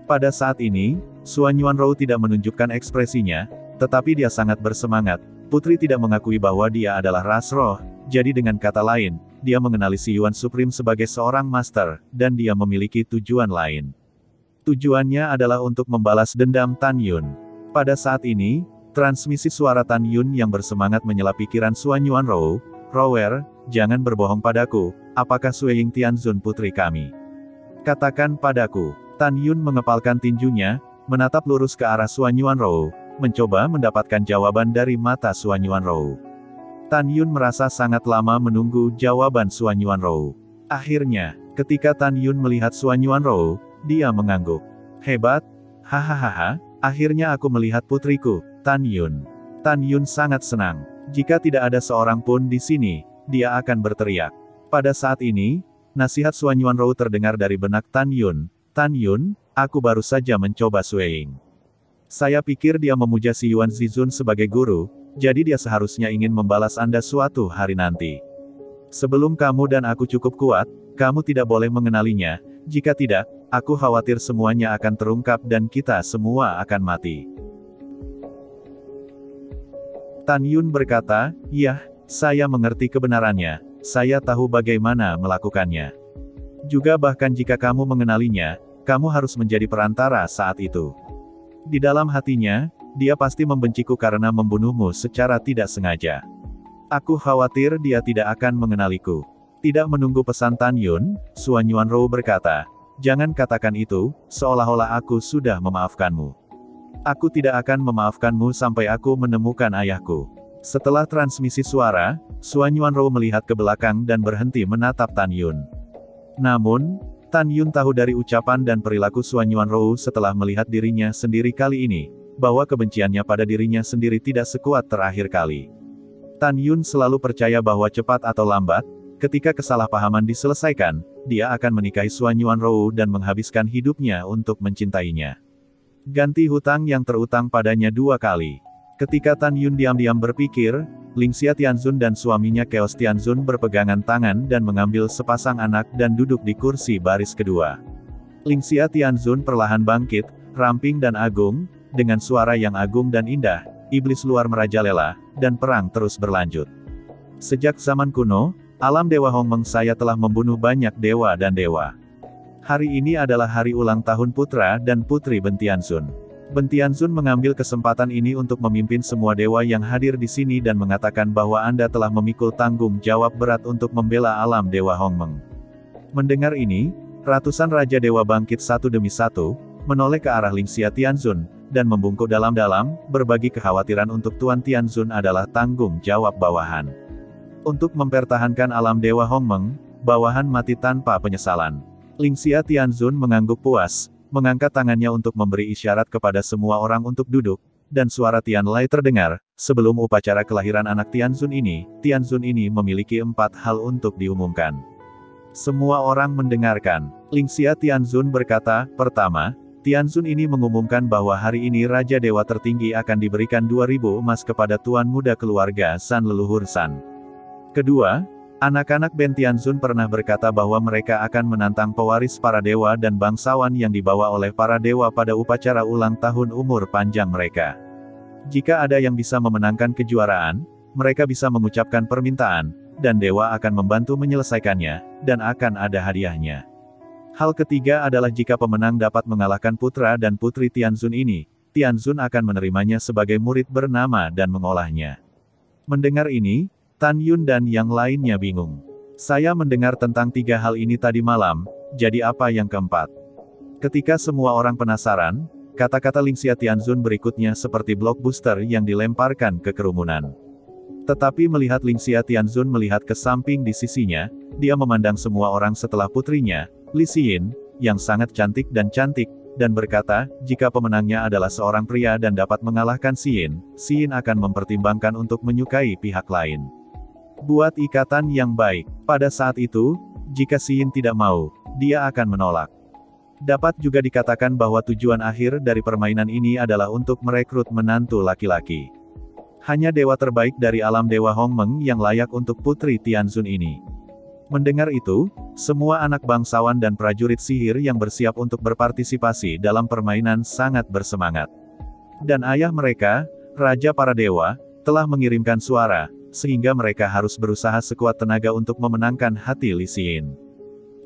Pada saat ini, Suan Yuanrou tidak menunjukkan ekspresinya, tetapi dia sangat bersemangat. Putri tidak mengakui bahwa dia adalah ras roh, jadi dengan kata lain, dia mengenali Si Yuan Supreme sebagai seorang master, dan dia memiliki tujuan lain. Tujuannya adalah untuk membalas dendam Tan Yun. Pada saat ini, transmisi suara Tan Yun yang bersemangat menyela pikiran Suan Yuanrou, Rower, jangan berbohong padaku, apakah Sueying Tianzun putri kami? Katakan padaku. Tan Yun mengepalkan tinjunya, menatap lurus ke arah Suan Yuanrou, mencoba mendapatkan jawaban dari mata Suan Yuanrou. Tan Yun merasa sangat lama menunggu jawaban Suan Yuanrou. Akhirnya, ketika Tan Yun melihat Suan Yuanrou, dia mengangguk. Hebat, hahaha, akhirnya aku melihat putriku, Tan Yun. Tan Yun sangat senang. Jika tidak ada seorang pun di sini, dia akan berteriak. Pada saat ini, nasihat Suan Yuanrou terdengar dari benak Tan Yun. Tan Yun, aku baru saja mencoba Sueying. Saya pikir dia memuja Si Yuan Zizun sebagai guru, jadi dia seharusnya ingin membalas Anda suatu hari nanti. Sebelum kamu dan aku cukup kuat, kamu tidak boleh mengenalinya, jika tidak, aku khawatir semuanya akan terungkap dan kita semua akan mati. Tan Yun berkata, "Yah, saya mengerti kebenarannya, saya tahu bagaimana melakukannya. Juga bahkan jika kamu mengenalinya, kamu harus menjadi perantara saat itu." Di dalam hatinya, dia pasti membenciku karena membunuhmu secara tidak sengaja. Aku khawatir dia tidak akan mengenaliku. Tidak menunggu pesan Tan Yun, Suan Yuanrou berkata, jangan katakan itu, seolah-olah aku sudah memaafkanmu. Aku tidak akan memaafkanmu sampai aku menemukan ayahku. Setelah transmisi suara, Suan Yuanrou melihat ke belakang dan berhenti menatap Tan Yun. Namun, Tan Yun tahu dari ucapan dan perilaku Suan Yuanrou setelah melihat dirinya sendiri kali ini, bahwa kebenciannya pada dirinya sendiri tidak sekuat terakhir kali. Tan Yun selalu percaya bahwa cepat atau lambat, ketika kesalahpahaman diselesaikan, dia akan menikahi Suan Yuanrou dan menghabiskan hidupnya untuk mencintainya. Ganti hutang yang terutang padanya 2 kali. Ketika Tan Yun diam-diam berpikir, Lingxia Tianzun dan suaminya Chaos Tianzun berpegangan tangan dan mengambil sepasang anak dan duduk di kursi baris kedua. Lingxia Tianzun perlahan bangkit, ramping dan agung, dengan suara yang agung dan indah, iblis luar merajalela, dan perang terus berlanjut. Sejak zaman kuno, alam Dewa Hongmeng saya telah membunuh banyak dewa dan dewa. Hari ini adalah hari ulang tahun putra dan putri Ben Tianzun. Ben Tianzun mengambil kesempatan ini untuk memimpin semua dewa yang hadir di sini dan mengatakan bahwa Anda telah memikul tanggung jawab berat untuk membela alam Dewa Hongmeng. Mendengar ini, ratusan Raja Dewa bangkit satu demi satu, menoleh ke arah Lingxia Tianzun, dan membungkuk dalam-dalam, berbagi kekhawatiran untuk Tuan Tianzun adalah tanggung jawab bawahan. Untuk mempertahankan alam Dewa Hongmeng, bawahan mati tanpa penyesalan. Lingxia Tianzun mengangguk puas, mengangkat tangannya untuk memberi isyarat kepada semua orang untuk duduk, dan suara Tian Lai terdengar. Sebelum upacara kelahiran anak Tianzun ini memiliki 4 hal untuk diumumkan. Semua orang mendengarkan. Lingxia Tianzun berkata, pertama, Tianzun ini mengumumkan bahwa hari ini Raja Dewa tertinggi akan diberikan 2.000 emas kepada Tuan Muda keluarga San leluhur San. Kedua, anak-anak Ben Tianzun pernah berkata bahwa mereka akan menantang pewaris para dewa dan bangsawan yang dibawa oleh para dewa pada upacara ulang tahun umur panjang mereka. Jika ada yang bisa memenangkan kejuaraan, mereka bisa mengucapkan permintaan, dan dewa akan membantu menyelesaikannya, dan akan ada hadiahnya. Hal ketiga adalah jika pemenang dapat mengalahkan putra dan putri Tianzun ini, Tianzun akan menerimanya sebagai murid bernama dan mengolahnya. Mendengar ini, Tan Yun dan yang lainnya bingung. Saya mendengar tentang 3 hal ini tadi malam, jadi apa yang keempat? Ketika semua orang penasaran, kata-kata Lingxia Tianzun berikutnya seperti blockbuster yang dilemparkan ke kerumunan. Tetapi melihat Lingxia Tianzun melihat ke samping di sisinya, dia memandang semua orang setelah putrinya, Li Xin, yang sangat cantik, dan berkata, jika pemenangnya adalah seorang pria dan dapat mengalahkan Xin akan mempertimbangkan untuk menyukai pihak lain. Buat ikatan yang baik. Pada saat itu, jika Xin tidak mau, dia akan menolak. Dapat juga dikatakan bahwa tujuan akhir dari permainan ini adalah untuk merekrut menantu laki-laki. Hanya dewa terbaik dari alam Dewa Hongmeng yang layak untuk putri Tianzun ini. Mendengar itu, semua anak bangsawan dan prajurit sihir yang bersiap untuk berpartisipasi dalam permainan sangat bersemangat. Dan ayah mereka, Raja para Dewa, telah mengirimkan suara, sehingga mereka harus berusaha sekuat tenaga untuk memenangkan hati Li Xin.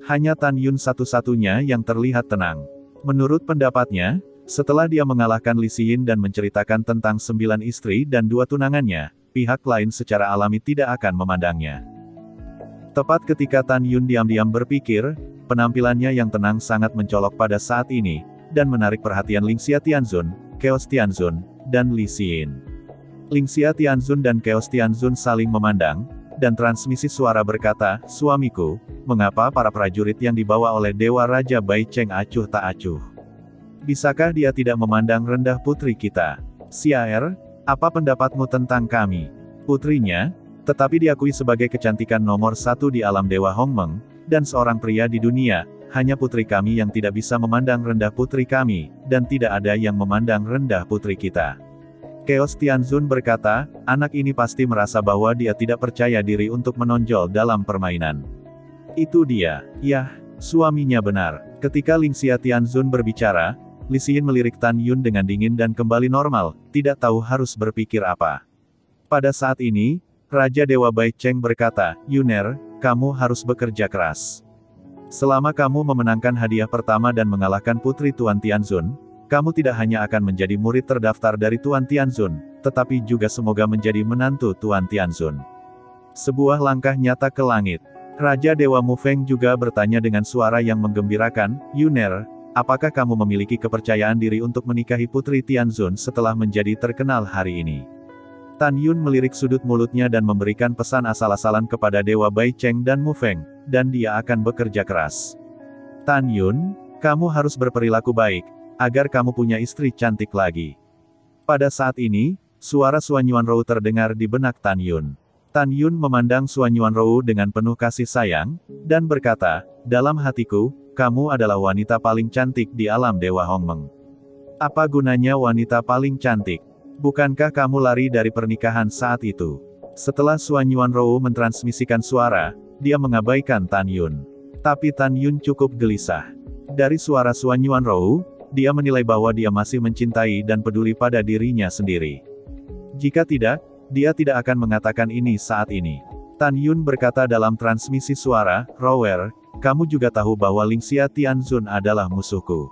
Hanya Tan Yun satu-satunya yang terlihat tenang. Menurut pendapatnya, setelah dia mengalahkan Li Xin dan menceritakan tentang 9 istri dan 2 tunangannya, pihak lain secara alami tidak akan memandangnya. Tepat ketika Tan Yun diam-diam berpikir, penampilannya yang tenang sangat mencolok pada saat ini, dan menarik perhatian Lingxia Tianzun, Chaos Tianzun, dan Li Xin. Lingxia Tianzun dan Chaos Tianzun saling memandang, dan transmisi suara berkata, "Suamiku, mengapa para prajurit yang dibawa oleh Dewa Raja Bai Cheng acuh tak acuh? Bisakah dia tidak memandang rendah putri kita? Xiaer, apa pendapatmu tentang kami?" Putrinya, tetapi diakui sebagai kecantikan nomor 1 di alam Dewa Hongmeng, dan seorang pria di dunia, hanya putri kami yang tidak bisa memandang rendah putri kami, dan tidak ada yang memandang rendah putri kita. Chaos Tianzun berkata, anak ini pasti merasa bahwa dia tidak percaya diri untuk menonjol dalam permainan. Itu dia. Yah, suaminya benar. Ketika Lingxia Tianzun berbicara, Li Xin melirik Tan Yun dengan dingin dan kembali normal, tidak tahu harus berpikir apa. Pada saat ini, Raja Dewa Bai Cheng berkata, "Yuner, kamu harus bekerja keras. Selama kamu memenangkan hadiah pertama dan mengalahkan Putri Tuan Tianzun, kamu tidak hanya akan menjadi murid terdaftar dari Tuan Tianzun, tetapi juga semoga menjadi menantu Tuan Tianzun." Sebuah langkah nyata ke langit. Raja Dewa Mufeng juga bertanya dengan suara yang menggembirakan, "Yuner, apakah kamu memiliki kepercayaan diri untuk menikahi Putri Tianzun setelah menjadi terkenal hari ini?" Tan Yun melirik sudut mulutnya dan memberikan pesan asal-asalan kepada Dewa Bai Cheng dan Mufeng, dan dia akan bekerja keras. "Tan Yun, kamu harus berperilaku baik, agar kamu punya istri cantik lagi." Pada saat ini, suara Suan Yuanrou terdengar di benak Tan Yun. Tan Yun memandang Suan Yuanrou dengan penuh kasih sayang, dan berkata, "Dalam hatiku, kamu adalah wanita paling cantik di alam Dewa Hongmeng." "Apa gunanya wanita paling cantik? Bukankah kamu lari dari pernikahan saat itu?" Setelah Suan Yuanrou mentransmisikan suara, dia mengabaikan Tan Yun. Tapi Tan Yun cukup gelisah. Dari suara Suan Yuanrou, dia menilai bahwa dia masih mencintai dan peduli pada dirinya sendiri. Jika tidak, dia tidak akan mengatakan ini saat ini. Tan Yun berkata dalam transmisi suara, "Rower, kamu juga tahu bahwa Lingxia Tianzun adalah musuhku.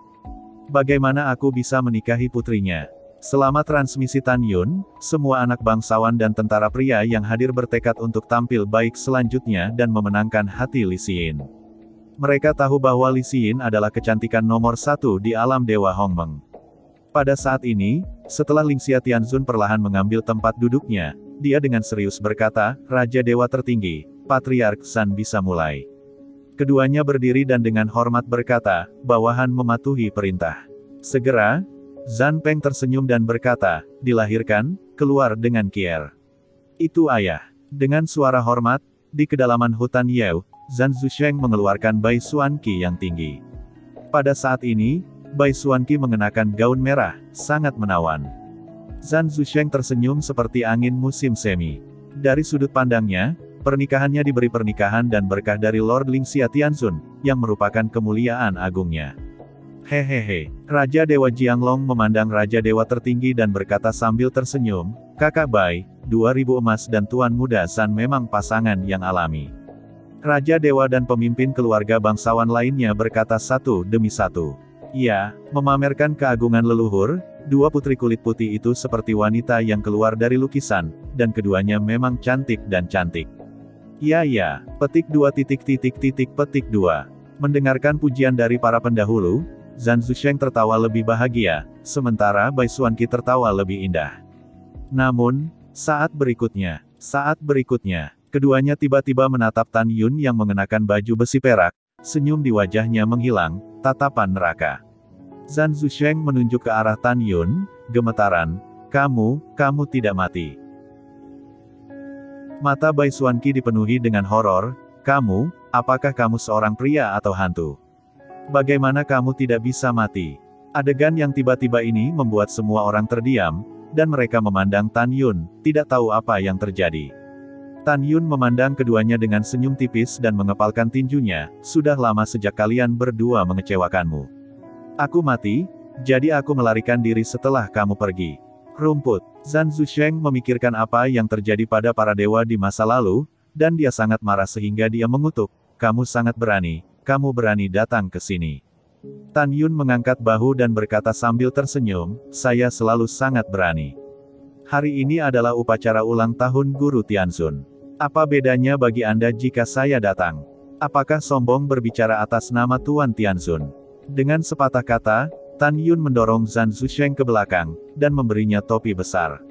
Bagaimana aku bisa menikahi putrinya?" Selama transmisi Tan Yun, semua anak bangsawan dan tentara pria yang hadir bertekad untuk tampil baik selanjutnya dan memenangkan hati Li Xin. Mereka tahu bahwa Li Xin adalah kecantikan nomor 1 di alam Dewa Hongmeng. Pada saat ini, setelah Lingxia Tianzun perlahan mengambil tempat duduknya, dia dengan serius berkata, "Raja Dewa tertinggi, Patriark San bisa mulai." Keduanya berdiri dan dengan hormat berkata, "Bawahan mematuhi perintah." Segera, Zhan Peng tersenyum dan berkata, "Dilahirkan, keluar dengan kier." "Itu ayah." Dengan suara hormat, di kedalaman hutan Yeo, Zhan Zusheng mengeluarkan Bai Xuanqi yang tinggi. Pada saat ini, Bai Xuanqi mengenakan gaun merah, sangat menawan. Zhan Zusheng tersenyum seperti angin musim semi. Dari sudut pandangnya, pernikahannya diberi pernikahan dan berkah dari Lord Lingxia Tianzun, yang merupakan kemuliaan agungnya. "Hehehe." Raja Dewa Jianglong memandang Raja Dewa tertinggi dan berkata sambil tersenyum, "Kakak Bai, 2000 emas dan Tuan Muda San memang pasangan yang alami." Raja Dewa dan pemimpin keluarga bangsawan lainnya berkata satu demi satu. "Ya, memamerkan keagungan leluhur, 2 putri kulit putih itu seperti wanita yang keluar dari lukisan, dan keduanya memang cantik dan cantik." "Ya, petik 2 Mendengarkan pujian dari para pendahulu, Zhan Zusheng tertawa lebih bahagia, sementara Bai Xuanqi tertawa lebih indah. Namun, saat berikutnya, keduanya tiba-tiba menatap Tan Yun yang mengenakan baju besi perak, senyum di wajahnya menghilang, tatapan neraka. Zhan Zusheng menunjuk ke arah Tan Yun, gemetaran, kamu tidak mati. Mata Bai Xuanqi dipenuhi dengan horor, apakah kamu seorang pria atau hantu? Bagaimana kamu tidak bisa mati? Adegan yang tiba-tiba ini membuat semua orang terdiam, dan mereka memandang Tan Yun, tidak tahu apa yang terjadi. Tan Yun memandang keduanya dengan senyum tipis dan mengepalkan tinjunya, sudah lama sejak kalian berdua mengecewakanmu. Aku mati, jadi aku melarikan diri setelah kamu pergi. Rumput. Zhan Zusheng memikirkan apa yang terjadi pada para dewa di masa lalu, dan dia sangat marah sehingga dia mengutuk, kamu sangat berani, kamu berani datang ke sini. Tan Yun mengangkat bahu dan berkata sambil tersenyum, saya selalu sangat berani. Hari ini adalah upacara ulang tahun Guru Tianxun. Apa bedanya bagi Anda jika saya datang? Apakah sombong berbicara atas nama Tuan Tianxun? Dengan sepatah kata, Tan Yun mendorong Zhan Zusheng ke belakang, dan memberinya topi besar.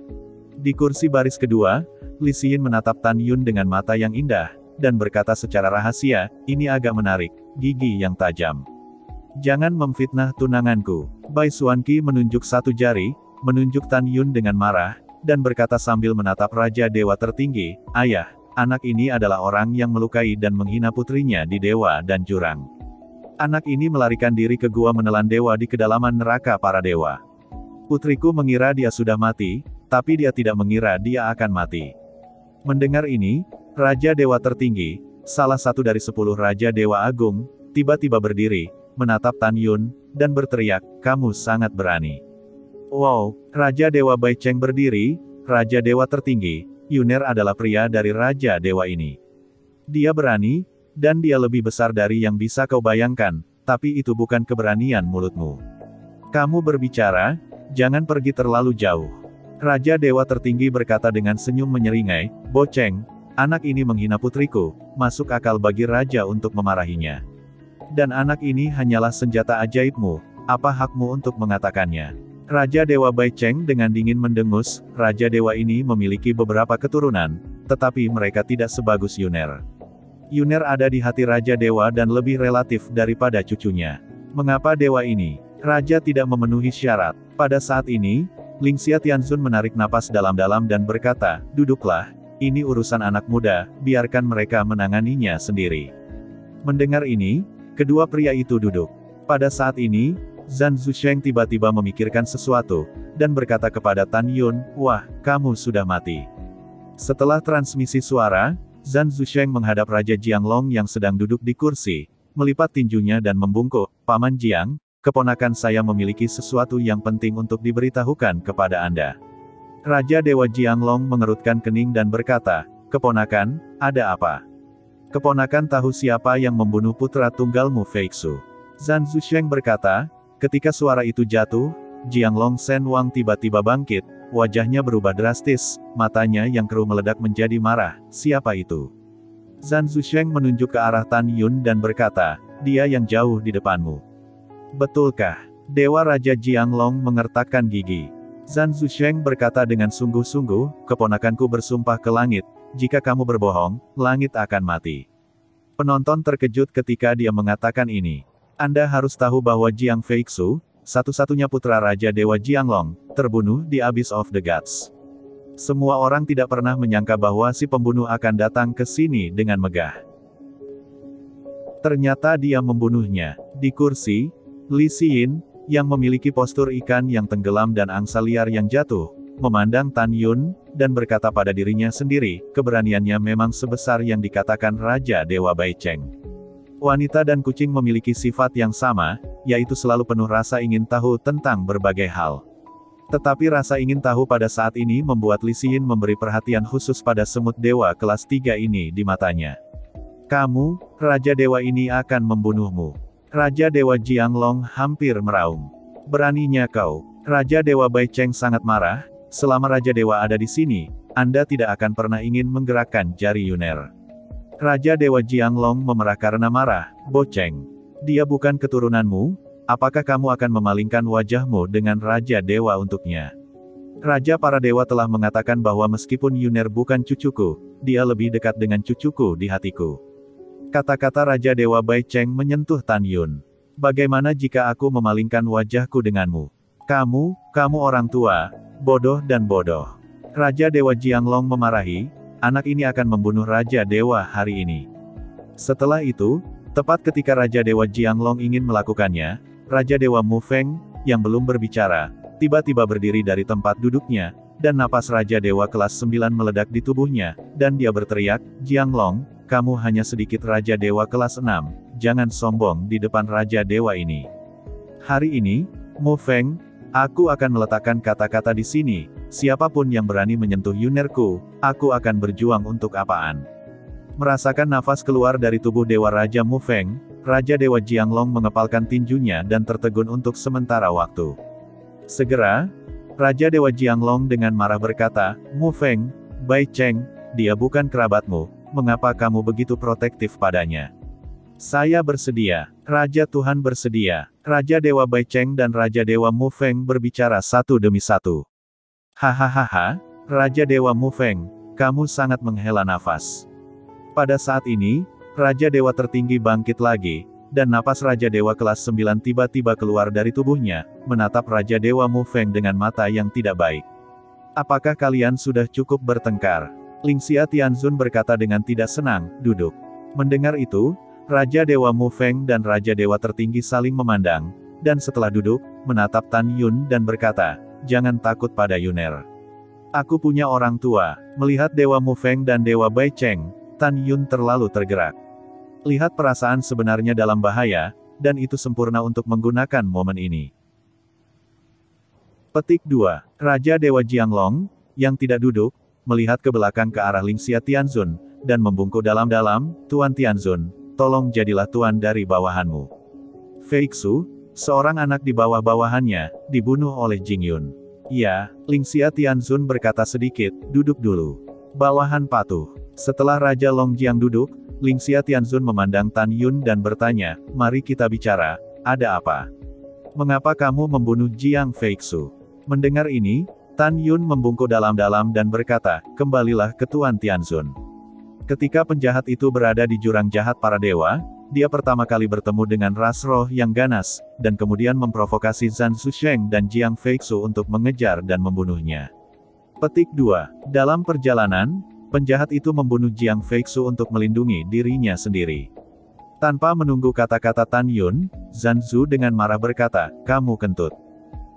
Di kursi baris kedua, Li Xin menatap Tan Yun dengan mata yang indah, dan berkata secara rahasia, ini agak menarik, gigi yang tajam. Jangan memfitnah tunanganku. Bai Xuanqi menunjuk satu jari, menunjuk Tan Yun dengan marah, dan berkata sambil menatap Raja Dewa tertinggi, ayah, anak ini adalah orang yang melukai dan menghina putrinya di dewa dan jurang. Anak ini melarikan diri ke gua menelan dewa di kedalaman neraka para dewa. Putriku mengira dia sudah mati, tapi dia tidak mengira dia akan mati. Mendengar ini, Raja Dewa tertinggi, salah satu dari 10 Raja Dewa Agung, tiba-tiba berdiri, menatap Tan Yun, dan berteriak, kamu sangat berani. Wow, Raja Dewa Bai Cheng berdiri, Raja Dewa tertinggi, Yuner adalah pria dari Raja Dewa ini. Dia berani, dan dia lebih besar dari yang bisa kau bayangkan, tapi itu bukan keberanian mulutmu. Kamu berbicara, jangan pergi terlalu jauh. Raja Dewa tertinggi berkata dengan senyum menyeringai, Bo Cheng, anak ini menghina putriku, masuk akal bagi raja untuk memarahinya. Dan anak ini hanyalah senjata ajaibmu, apa hakmu untuk mengatakannya? Raja Dewa Bai Cheng dengan dingin mendengus, Raja Dewa ini memiliki beberapa keturunan, tetapi mereka tidak sebagus Yuner. Yuner ada di hati Raja Dewa dan lebih relatif daripada cucunya. Mengapa dewa ini? Raja tidak memenuhi syarat. Pada saat ini, Lingxia Tianxun menarik napas dalam-dalam dan berkata, duduklah, ini urusan anak muda, biarkan mereka menanganinya sendiri. Mendengar ini, kedua pria itu duduk. Pada saat ini, Zhan Zusheng tiba-tiba memikirkan sesuatu, dan berkata kepada Tan Yun, wah, kamu sudah mati. Setelah transmisi suara, Zhan Zusheng menghadap Raja Jianglong yang sedang duduk di kursi, melipat tinjunya dan membungkuk, Paman Jiang, keponakan saya memiliki sesuatu yang penting untuk diberitahukan kepada Anda. Raja Dewa Jianglong mengerutkan kening dan berkata, keponakan, ada apa? Keponakan tahu siapa yang membunuh putra tunggalmu Fei Xu. Zhan Zusheng berkata, ketika suara itu jatuh, Jianglong Shen Wang tiba-tiba bangkit, wajahnya berubah drastis, matanya yang keruh meledak menjadi marah, siapa itu? Zhan Zusheng menunjuk ke arah Tan Yun dan berkata, dia yang jauh di depanmu. Betulkah? Dewa Raja Jianglong mengertakkan gigi. Zhan Zusheng berkata dengan sungguh-sungguh, keponakanku bersumpah ke langit, jika kamu berbohong, langit akan mati. Penonton terkejut ketika dia mengatakan ini. Anda harus tahu bahwa Jiang Fei Xu, satu-satunya putra Raja Dewa Jianglong, terbunuh di Abyss of the Gods. Semua orang tidak pernah menyangka bahwa si pembunuh akan datang ke sini dengan megah. Ternyata dia membunuhnya. Di kursi, Li Xin, yang memiliki postur ikan yang tenggelam dan angsa liar yang jatuh, memandang Tan Yun, dan berkata pada dirinya sendiri, keberaniannya memang sebesar yang dikatakan Raja Dewa Bai Cheng. Wanita dan kucing memiliki sifat yang sama, yaitu selalu penuh rasa ingin tahu tentang berbagai hal. Tetapi rasa ingin tahu pada saat ini membuat Li Xin memberi perhatian khusus pada semut dewa kelas 3 ini di matanya. Kamu, Raja Dewa ini akan membunuhmu. Raja Dewa Jianglong hampir meraung. Beraninya kau. Raja Dewa Bai Cheng sangat marah, selama Raja Dewa ada di sini, Anda tidak akan pernah ingin menggerakkan jari Yuner. Raja Dewa Jianglong memerah karena marah, Bo Cheng. Dia bukan keturunanmu, apakah kamu akan memalingkan wajahmu dengan Raja Dewa untuknya? Raja para dewa telah mengatakan bahwa meskipun Yuner bukan cucuku, dia lebih dekat dengan cucuku di hatiku. Kata-kata Raja Dewa Bai Cheng menyentuh Tan Yun. Bagaimana jika aku memalingkan wajahku denganmu? Kamu orang tua, bodoh dan bodoh. Raja Dewa Jianglong memarahi, anak ini akan membunuh Raja Dewa hari ini. Setelah itu, tepat ketika Raja Dewa Jianglong ingin melakukannya, Raja Dewa Mu Feng, yang belum berbicara, tiba-tiba berdiri dari tempat duduknya, dan napas Raja Dewa kelas 9 meledak di tubuhnya, dan dia berteriak, Jianglong, kamu hanya sedikit Raja Dewa kelas 6, jangan sombong di depan Raja Dewa ini. Hari ini, Mu Feng, aku akan meletakkan kata-kata di sini, siapapun yang berani menyentuh Yunerku, aku akan berjuang untuk apaan. Merasakan nafas keluar dari tubuh Dewa Raja Mu Feng, Raja Dewa Jianglong mengepalkan tinjunya dan tertegun untuk sementara waktu. Segera, Raja Dewa Jianglong dengan marah berkata, Mu Feng, Bai Cheng, dia bukan kerabatmu, mengapa kamu begitu protektif padanya? Saya bersedia, Raja Tuhan bersedia. Raja Dewa Bai Cheng dan Raja Dewa Mu Feng berbicara satu demi satu. Hahaha, Raja Dewa Mu Feng, kamu sangat menghela nafas. Pada saat ini, Raja Dewa tertinggi bangkit lagi, dan napas Raja Dewa kelas 9 tiba-tiba keluar dari tubuhnya, menatap Raja Dewa Mu Feng dengan mata yang tidak baik. Apakah kalian sudah cukup bertengkar? Lingxia Tianzun berkata dengan tidak senang, duduk. Mendengar itu, Raja Dewa Mu Feng dan Raja Dewa tertinggi saling memandang, dan setelah duduk, menatap Tan Yun dan berkata, jangan takut pada Yuner. Aku punya orang tua. Melihat Dewa Mu Feng dan Dewa Bai Cheng, Tan Yun terlalu tergerak. Lihat perasaan sebenarnya dalam bahaya, dan itu sempurna untuk menggunakan momen ini. Petik 2. Raja Dewa Jianglong, yang tidak duduk, melihat ke belakang ke arah Lingxia Tianzun, dan membungkuk dalam-dalam, Tuan Tianzun, tolong jadilah tuan dari bawahanmu. Feixu, seorang anak di bawah-bawahannya, dibunuh oleh Jing Yun. Ya, Lingxia Tianzun berkata sedikit, duduk dulu. Bawahan patuh. Setelah Raja Longjiang duduk, Lingxia Tianzun memandang Tan Yun dan bertanya, mari kita bicara, ada apa? Mengapa kamu membunuh Jiang Feixu? Mendengar ini, Tan Yun membungkuk dalam-dalam dan berkata, kembalilah ke Tuan Tianzun. Ketika penjahat itu berada di jurang jahat para dewa, dia pertama kali bertemu dengan ras roh yang ganas, dan kemudian memprovokasi Zhan Zusheng dan Jiang Feixu untuk mengejar dan membunuhnya. Petik 2. Dalam perjalanan, penjahat itu membunuh Jiang Feixu untuk melindungi dirinya sendiri. Tanpa menunggu kata-kata Tan Yun, Zhan Zu dengan marah berkata, kamu kentut.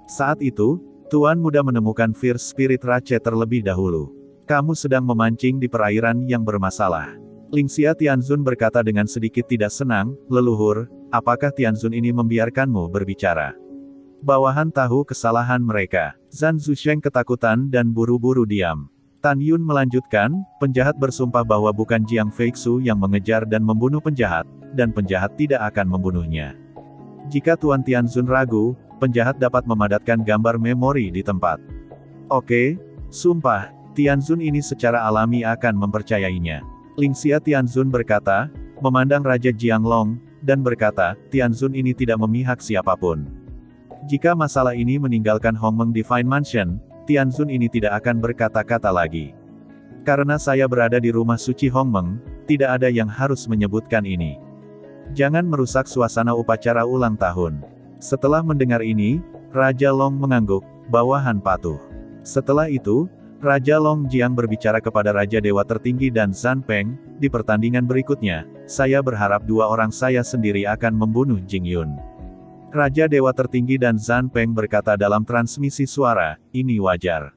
Saat itu, Tuan Muda menemukan Fierce Spirit Rache terlebih dahulu. Kamu sedang memancing di perairan yang bermasalah. Lingxia Tianzun berkata dengan sedikit tidak senang, leluhur, apakah Tianzun ini membiarkanmu berbicara? Bawahan tahu kesalahan mereka. Zhan Zusheng ketakutan dan buru-buru diam. Tan Yun melanjutkan, penjahat bersumpah bahwa bukan Jiang Feixu yang mengejar dan membunuh penjahat, dan penjahat tidak akan membunuhnya. Jika Tuan Tianzun ragu, penjahat dapat memadatkan gambar memori di tempat. Oke, sumpah, Tianzun ini secara alami akan mempercayainya. Lingxia Tianzun berkata, memandang Raja Jianglong, dan berkata, Tianzun ini tidak memihak siapapun. Jika masalah ini meninggalkan Hongmeng Divine Mansion, Tianzun ini tidak akan berkata-kata lagi. Karena saya berada di rumah suci Hongmeng, tidak ada yang harus menyebutkan ini. Jangan merusak suasana upacara ulang tahun. Setelah mendengar ini, Raja Long mengangguk, bawahan patuh. Setelah itu, Raja Longjiang berbicara kepada Raja Dewa Tertinggi dan Zhan Peng, di pertandingan berikutnya, saya berharap dua orang saya sendiri akan membunuh Jing Yun. Raja Dewa Tertinggi dan Zhan Peng berkata dalam transmisi suara, ini wajar.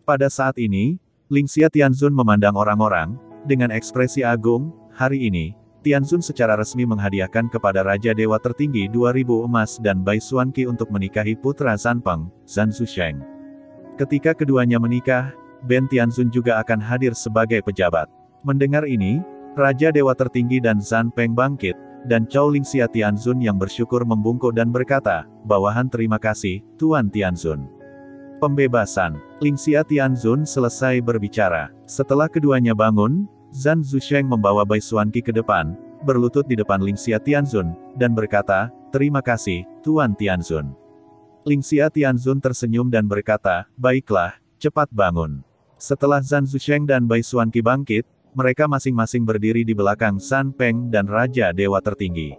Pada saat ini, Lingxia Tianzun memandang orang-orang, dengan ekspresi agung, hari ini, Tianzun secara resmi menghadiahkan kepada Raja Dewa Tertinggi 2000 emas dan Bai Xuanqi untuk menikahi putra Zhan Peng, Zhan Zusheng. Ketika keduanya menikah, Ben Tianzun juga akan hadir sebagai pejabat. Mendengar ini, Raja Dewa Tertinggi dan Zhan Peng bangkit, dan Chou Lingxia Tianzun yang bersyukur membungkuk dan berkata, bawahan terima kasih, Tuan Tianzun. Pembebasan. Lingxia Tianzun selesai berbicara. Setelah keduanya bangun, Zhan Zusheng membawa Bai Xuanqi ke depan, berlutut di depan Lingxia Tianzun, dan berkata, "Terima kasih, Tuan Tianzun." Lingxia Tianzun tersenyum dan berkata, "Baiklah, cepat bangun." Setelah Zhan Zusheng dan Bai Xuanqi bangkit, mereka masing-masing berdiri di belakang San Peng dan Raja Dewa Tertinggi.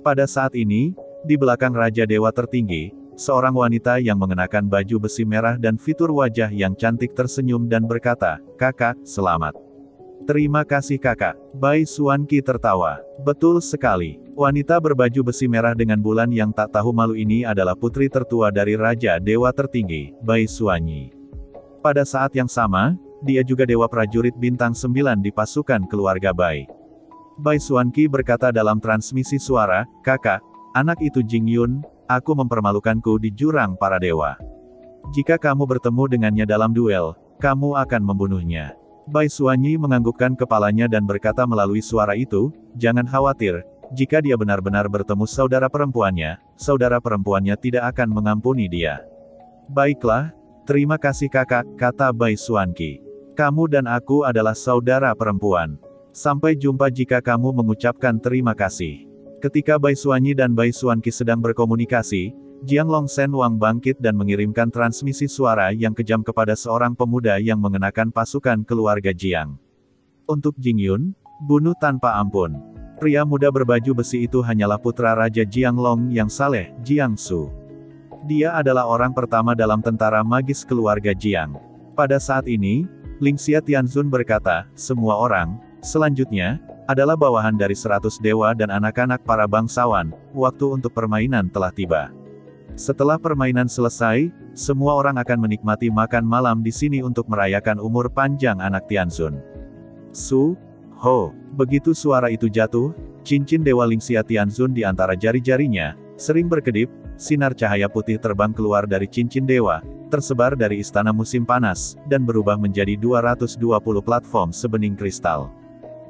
Pada saat ini, di belakang Raja Dewa Tertinggi, seorang wanita yang mengenakan baju besi merah dan fitur wajah yang cantik tersenyum dan berkata, "Kakak, selamat." "Terima kasih kakak." Bai Xuanqi tertawa. "Betul sekali. Wanita berbaju besi merah dengan bulan yang tak tahu malu ini adalah putri tertua dari Raja Dewa Tertinggi, Bai Xuanyi. Pada saat yang sama, dia juga dewa prajurit bintang 9 di pasukan keluarga Bai." Bai Xuanqi berkata dalam transmisi suara, "Kakak, anak itu Jing Yun, aku mempermalukanku di jurang para dewa. Jika kamu bertemu dengannya dalam duel, kamu akan membunuhnya." Bai Xuanyi menganggukkan kepalanya dan berkata melalui suara itu, "Jangan khawatir, jika dia benar-benar bertemu saudara perempuannya tidak akan mengampuni dia." "Baiklah, terima kasih kakak," kata Bai Xuanqi. "Kamu dan aku adalah saudara perempuan. Sampai jumpa." Jika kamu mengucapkan terima kasih. Ketika Bai Xuanyi dan Bai Xuanqi sedang berkomunikasi, Jiang Longsen Wang bangkit dan mengirimkan transmisi suara yang kejam kepada seorang pemuda yang mengenakan pasukan keluarga Jiang. "Untuk Jing Yun, bunuh tanpa ampun." Pria muda berbaju besi itu hanyalah putra Raja Jiang Long yang saleh, Jiang Su. Dia adalah orang pertama dalam tentara magis keluarga Jiang. Pada saat ini, Lingxia Tianzun berkata, "Semua orang, selanjutnya, adalah bawahan dari 100 dewa dan anak-anak para bangsawan, waktu untuk permainan telah tiba. Setelah permainan selesai, semua orang akan menikmati makan malam di sini untuk merayakan umur panjang anak Tianzun." Su, Ho. Begitu suara itu jatuh, cincin dewa Lingxia Tianzun di antara jari-jarinya, sering berkedip, sinar cahaya putih terbang keluar dari cincin dewa, tersebar dari istana musim panas, dan berubah menjadi 220 platform sebening kristal.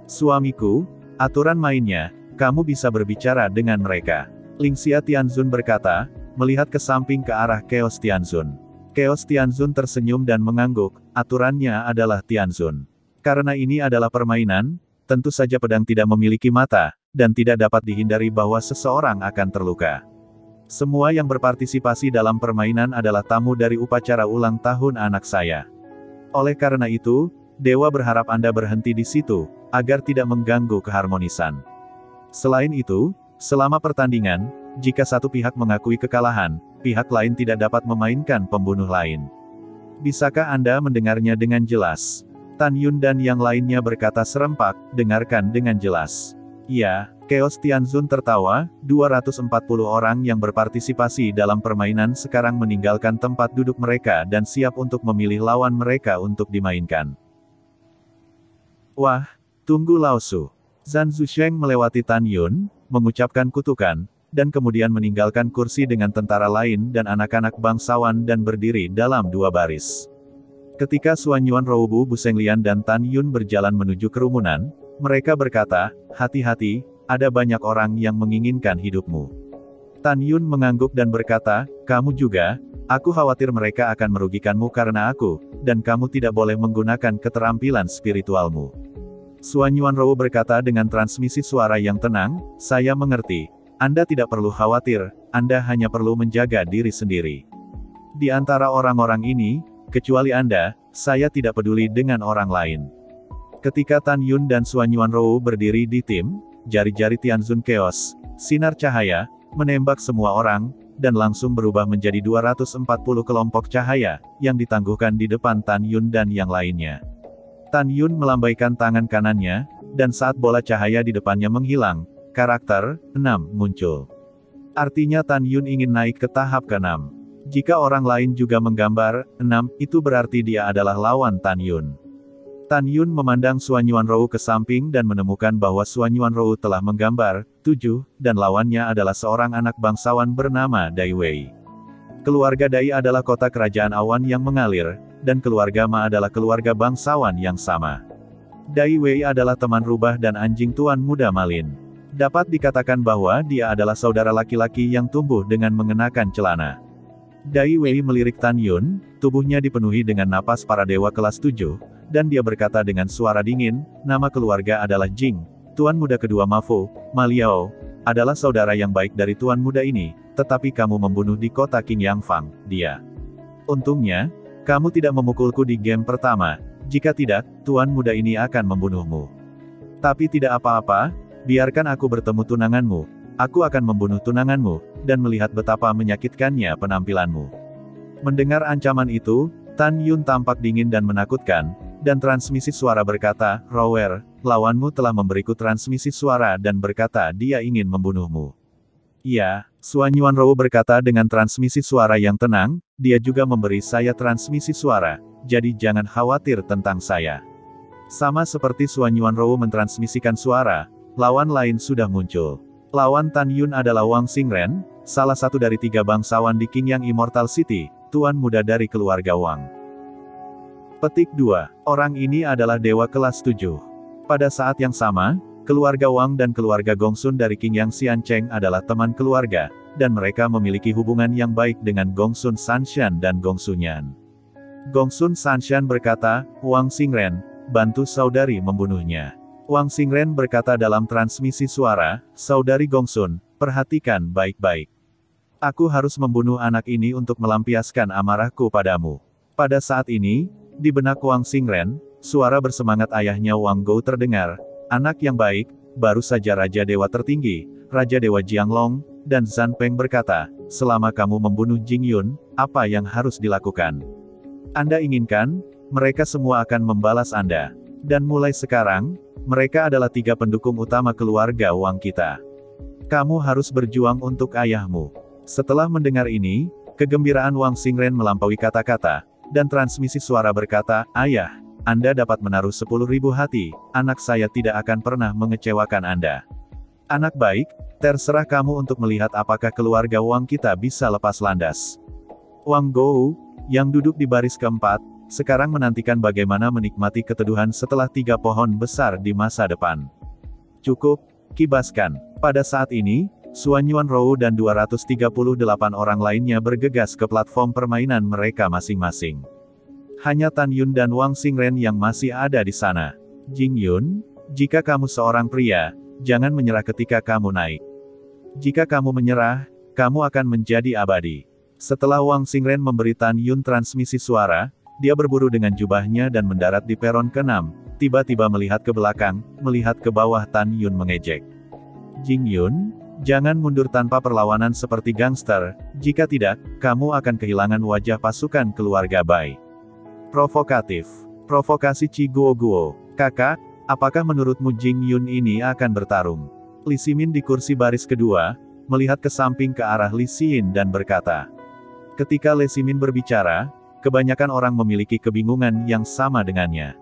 "Suamiku, aturan mainnya, kamu bisa berbicara dengan mereka." Lingxia Tianzun berkata, melihat ke samping ke arah Chaos Tianzun. Chaos Tianzun tersenyum dan mengangguk, "Aturannya adalah Tianzun. Karena ini adalah permainan, tentu saja pedang tidak memiliki mata, dan tidak dapat dihindari bahwa seseorang akan terluka. Semua yang berpartisipasi dalam permainan adalah tamu dari upacara ulang tahun anak saya. Oleh karena itu, Dewa berharap Anda berhenti di situ, agar tidak mengganggu keharmonisan. Selain itu, selama pertandingan, jika satu pihak mengakui kekalahan, pihak lain tidak dapat memainkan pembunuh lain. Bisakah Anda mendengarnya dengan jelas?" Tan Yun dan yang lainnya berkata serempak, "Dengarkan dengan jelas." "Ya." Chaos Tianzun tertawa, 240 orang yang berpartisipasi dalam permainan sekarang meninggalkan tempat duduk mereka dan siap untuk memilih lawan mereka untuk dimainkan. "Wah, tunggu Lao Su." Zhan Zusheng melewati Tan Yun, mengucapkan kutukan, dan kemudian meninggalkan kursi dengan tentara lain dan anak-anak bangsawan dan berdiri dalam 2 baris. Ketika Suanyuan Roubu Busenglian dan Tan Yun berjalan menuju kerumunan, mereka berkata, "Hati-hati, ada banyak orang yang menginginkan hidupmu." Tan Yun mengangguk dan berkata, "Kamu juga, aku khawatir mereka akan merugikanmu karena aku, dan kamu tidak boleh menggunakan keterampilan spiritualmu." Suanyuan Rou berkata dengan transmisi suara yang tenang, "Saya mengerti. Anda tidak perlu khawatir, Anda hanya perlu menjaga diri sendiri. Di antara orang-orang ini, kecuali Anda, saya tidak peduli dengan orang lain." Ketika Tan Yun dan Suanyuan Rou berdiri di tim, jari-jari Tianzun Chaos, sinar cahaya, menembak semua orang, dan langsung berubah menjadi 240 kelompok cahaya, yang ditangguhkan di depan Tan Yun dan yang lainnya. Tan Yun melambaikan tangan kanannya, dan saat bola cahaya di depannya menghilang, karakter 6 muncul. Artinya Tan Yun ingin naik ke tahap ke-6. Jika orang lain juga menggambar 6, itu berarti dia adalah lawan Tan Yun. Tan Yun memandang Suanyuan Rou ke samping dan menemukan bahwa Suanyuan Rou telah menggambar 7, dan lawannya adalah seorang anak bangsawan bernama Dai Wei. Keluarga Dai adalah kota kerajaan awan yang mengalir, dan keluarga Ma adalah keluarga bangsawan yang sama. Dai Wei adalah teman rubah dan anjing tuan muda Malin. Dapat dikatakan bahwa dia adalah saudara laki-laki yang tumbuh dengan mengenakan celana. Dai Wei melirik Tan Yun, tubuhnya dipenuhi dengan napas para dewa kelas 7, dan dia berkata dengan suara dingin, "Nama keluarga adalah Jing. Tuan muda kedua Mafo, Ma Liao, adalah saudara yang baik dari tuan muda ini, tetapi kamu membunuh di kota King Yang Fang, dia. Untungnya, kamu tidak memukulku di game pertama, jika tidak, tuan muda ini akan membunuhmu. Tapi tidak apa-apa, biarkan aku bertemu tunanganmu, aku akan membunuh tunanganmu, dan melihat betapa menyakitkannya penampilanmu. Mendengar ancaman itu, Tan Yun tampak dingin dan menakutkan, dan transmisi suara berkata, Rower, lawanmu telah memberiku transmisi suara dan berkata dia ingin membunuhmu. Iya, Suan Yuanrou berkata dengan transmisi suara yang tenang, dia juga memberi saya transmisi suara, jadi jangan khawatir tentang saya. Sama seperti Suan Yuanrou mentransmisikan suara, lawan lain sudah muncul. Lawan Tan Yun adalah Wang Xingren, salah satu dari 3 bangsawan di Qingyang Immortal City, tuan muda dari keluarga Wang. Petik 2. Orang ini adalah dewa kelas 7. Pada saat yang sama, keluarga Wang dan keluarga Gongsun dari Qingyang Xiancheng adalah teman keluarga, dan mereka memiliki hubungan yang baik dengan Gongsun Sanshan dan Gongsunyan. Gongsun Sanshan berkata, Wang Xingren, bantu saudari membunuhnya. Wang Xingren berkata dalam transmisi suara, saudari Gongsun, perhatikan baik-baik. Aku harus membunuh anak ini untuk melampiaskan amarahku padamu. Pada saat ini, di benak Wang Xingren, suara bersemangat ayahnya Wang Gou terdengar, anak yang baik, baru saja Raja Dewa tertinggi, Raja Dewa Jianglong, dan Zhan Peng berkata, selama kamu membunuh Jing Yun, apa yang harus dilakukan? Anda inginkan, mereka semua akan membalas Anda. Dan mulai sekarang, mereka adalah 3 pendukung utama keluarga Wang kita. Kamu harus berjuang untuk ayahmu. Setelah mendengar ini, kegembiraan Wang Xingren melampaui kata-kata, dan transmisi suara berkata, ayah, Anda dapat menaruh 10.000 hati, anak saya tidak akan pernah mengecewakan Anda. Anak baik, terserah kamu untuk melihat apakah keluarga Wang kita bisa lepas landas. Wang Gou, yang duduk di baris keempat, sekarang menantikan bagaimana menikmati keteduhan setelah 3 pohon besar di masa depan. Cukup, kibaskan. Pada saat ini, Suan Yuanrou dan 238 orang lainnya bergegas ke platform permainan mereka masing-masing. Hanya Tan Yun dan Wang Xingren yang masih ada di sana. Jing Yun, jika kamu seorang pria, jangan menyerah ketika kamu naik. Jika kamu menyerah, kamu akan menjadi abadi. Setelah Wang Xingren memberi Tan Yun transmisi suara, dia berburu dengan jubahnya dan mendarat di peron ke-6, tiba-tiba melihat ke belakang, melihat ke bawah. Tan Yun mengejek. Jing Yun, jangan mundur tanpa perlawanan seperti gangster, jika tidak, kamu akan kehilangan wajah pasukan keluarga Bai. Provokatif. Provokasi Chi Guo Guo. Kakak, apakah menurutmu Jing Yun ini akan bertarung? Li Ximin di kursi baris kedua, melihat ke samping ke arah Li Xin dan berkata. Ketika Li Ximin berbicara, kebanyakan orang memiliki kebingungan yang sama dengannya.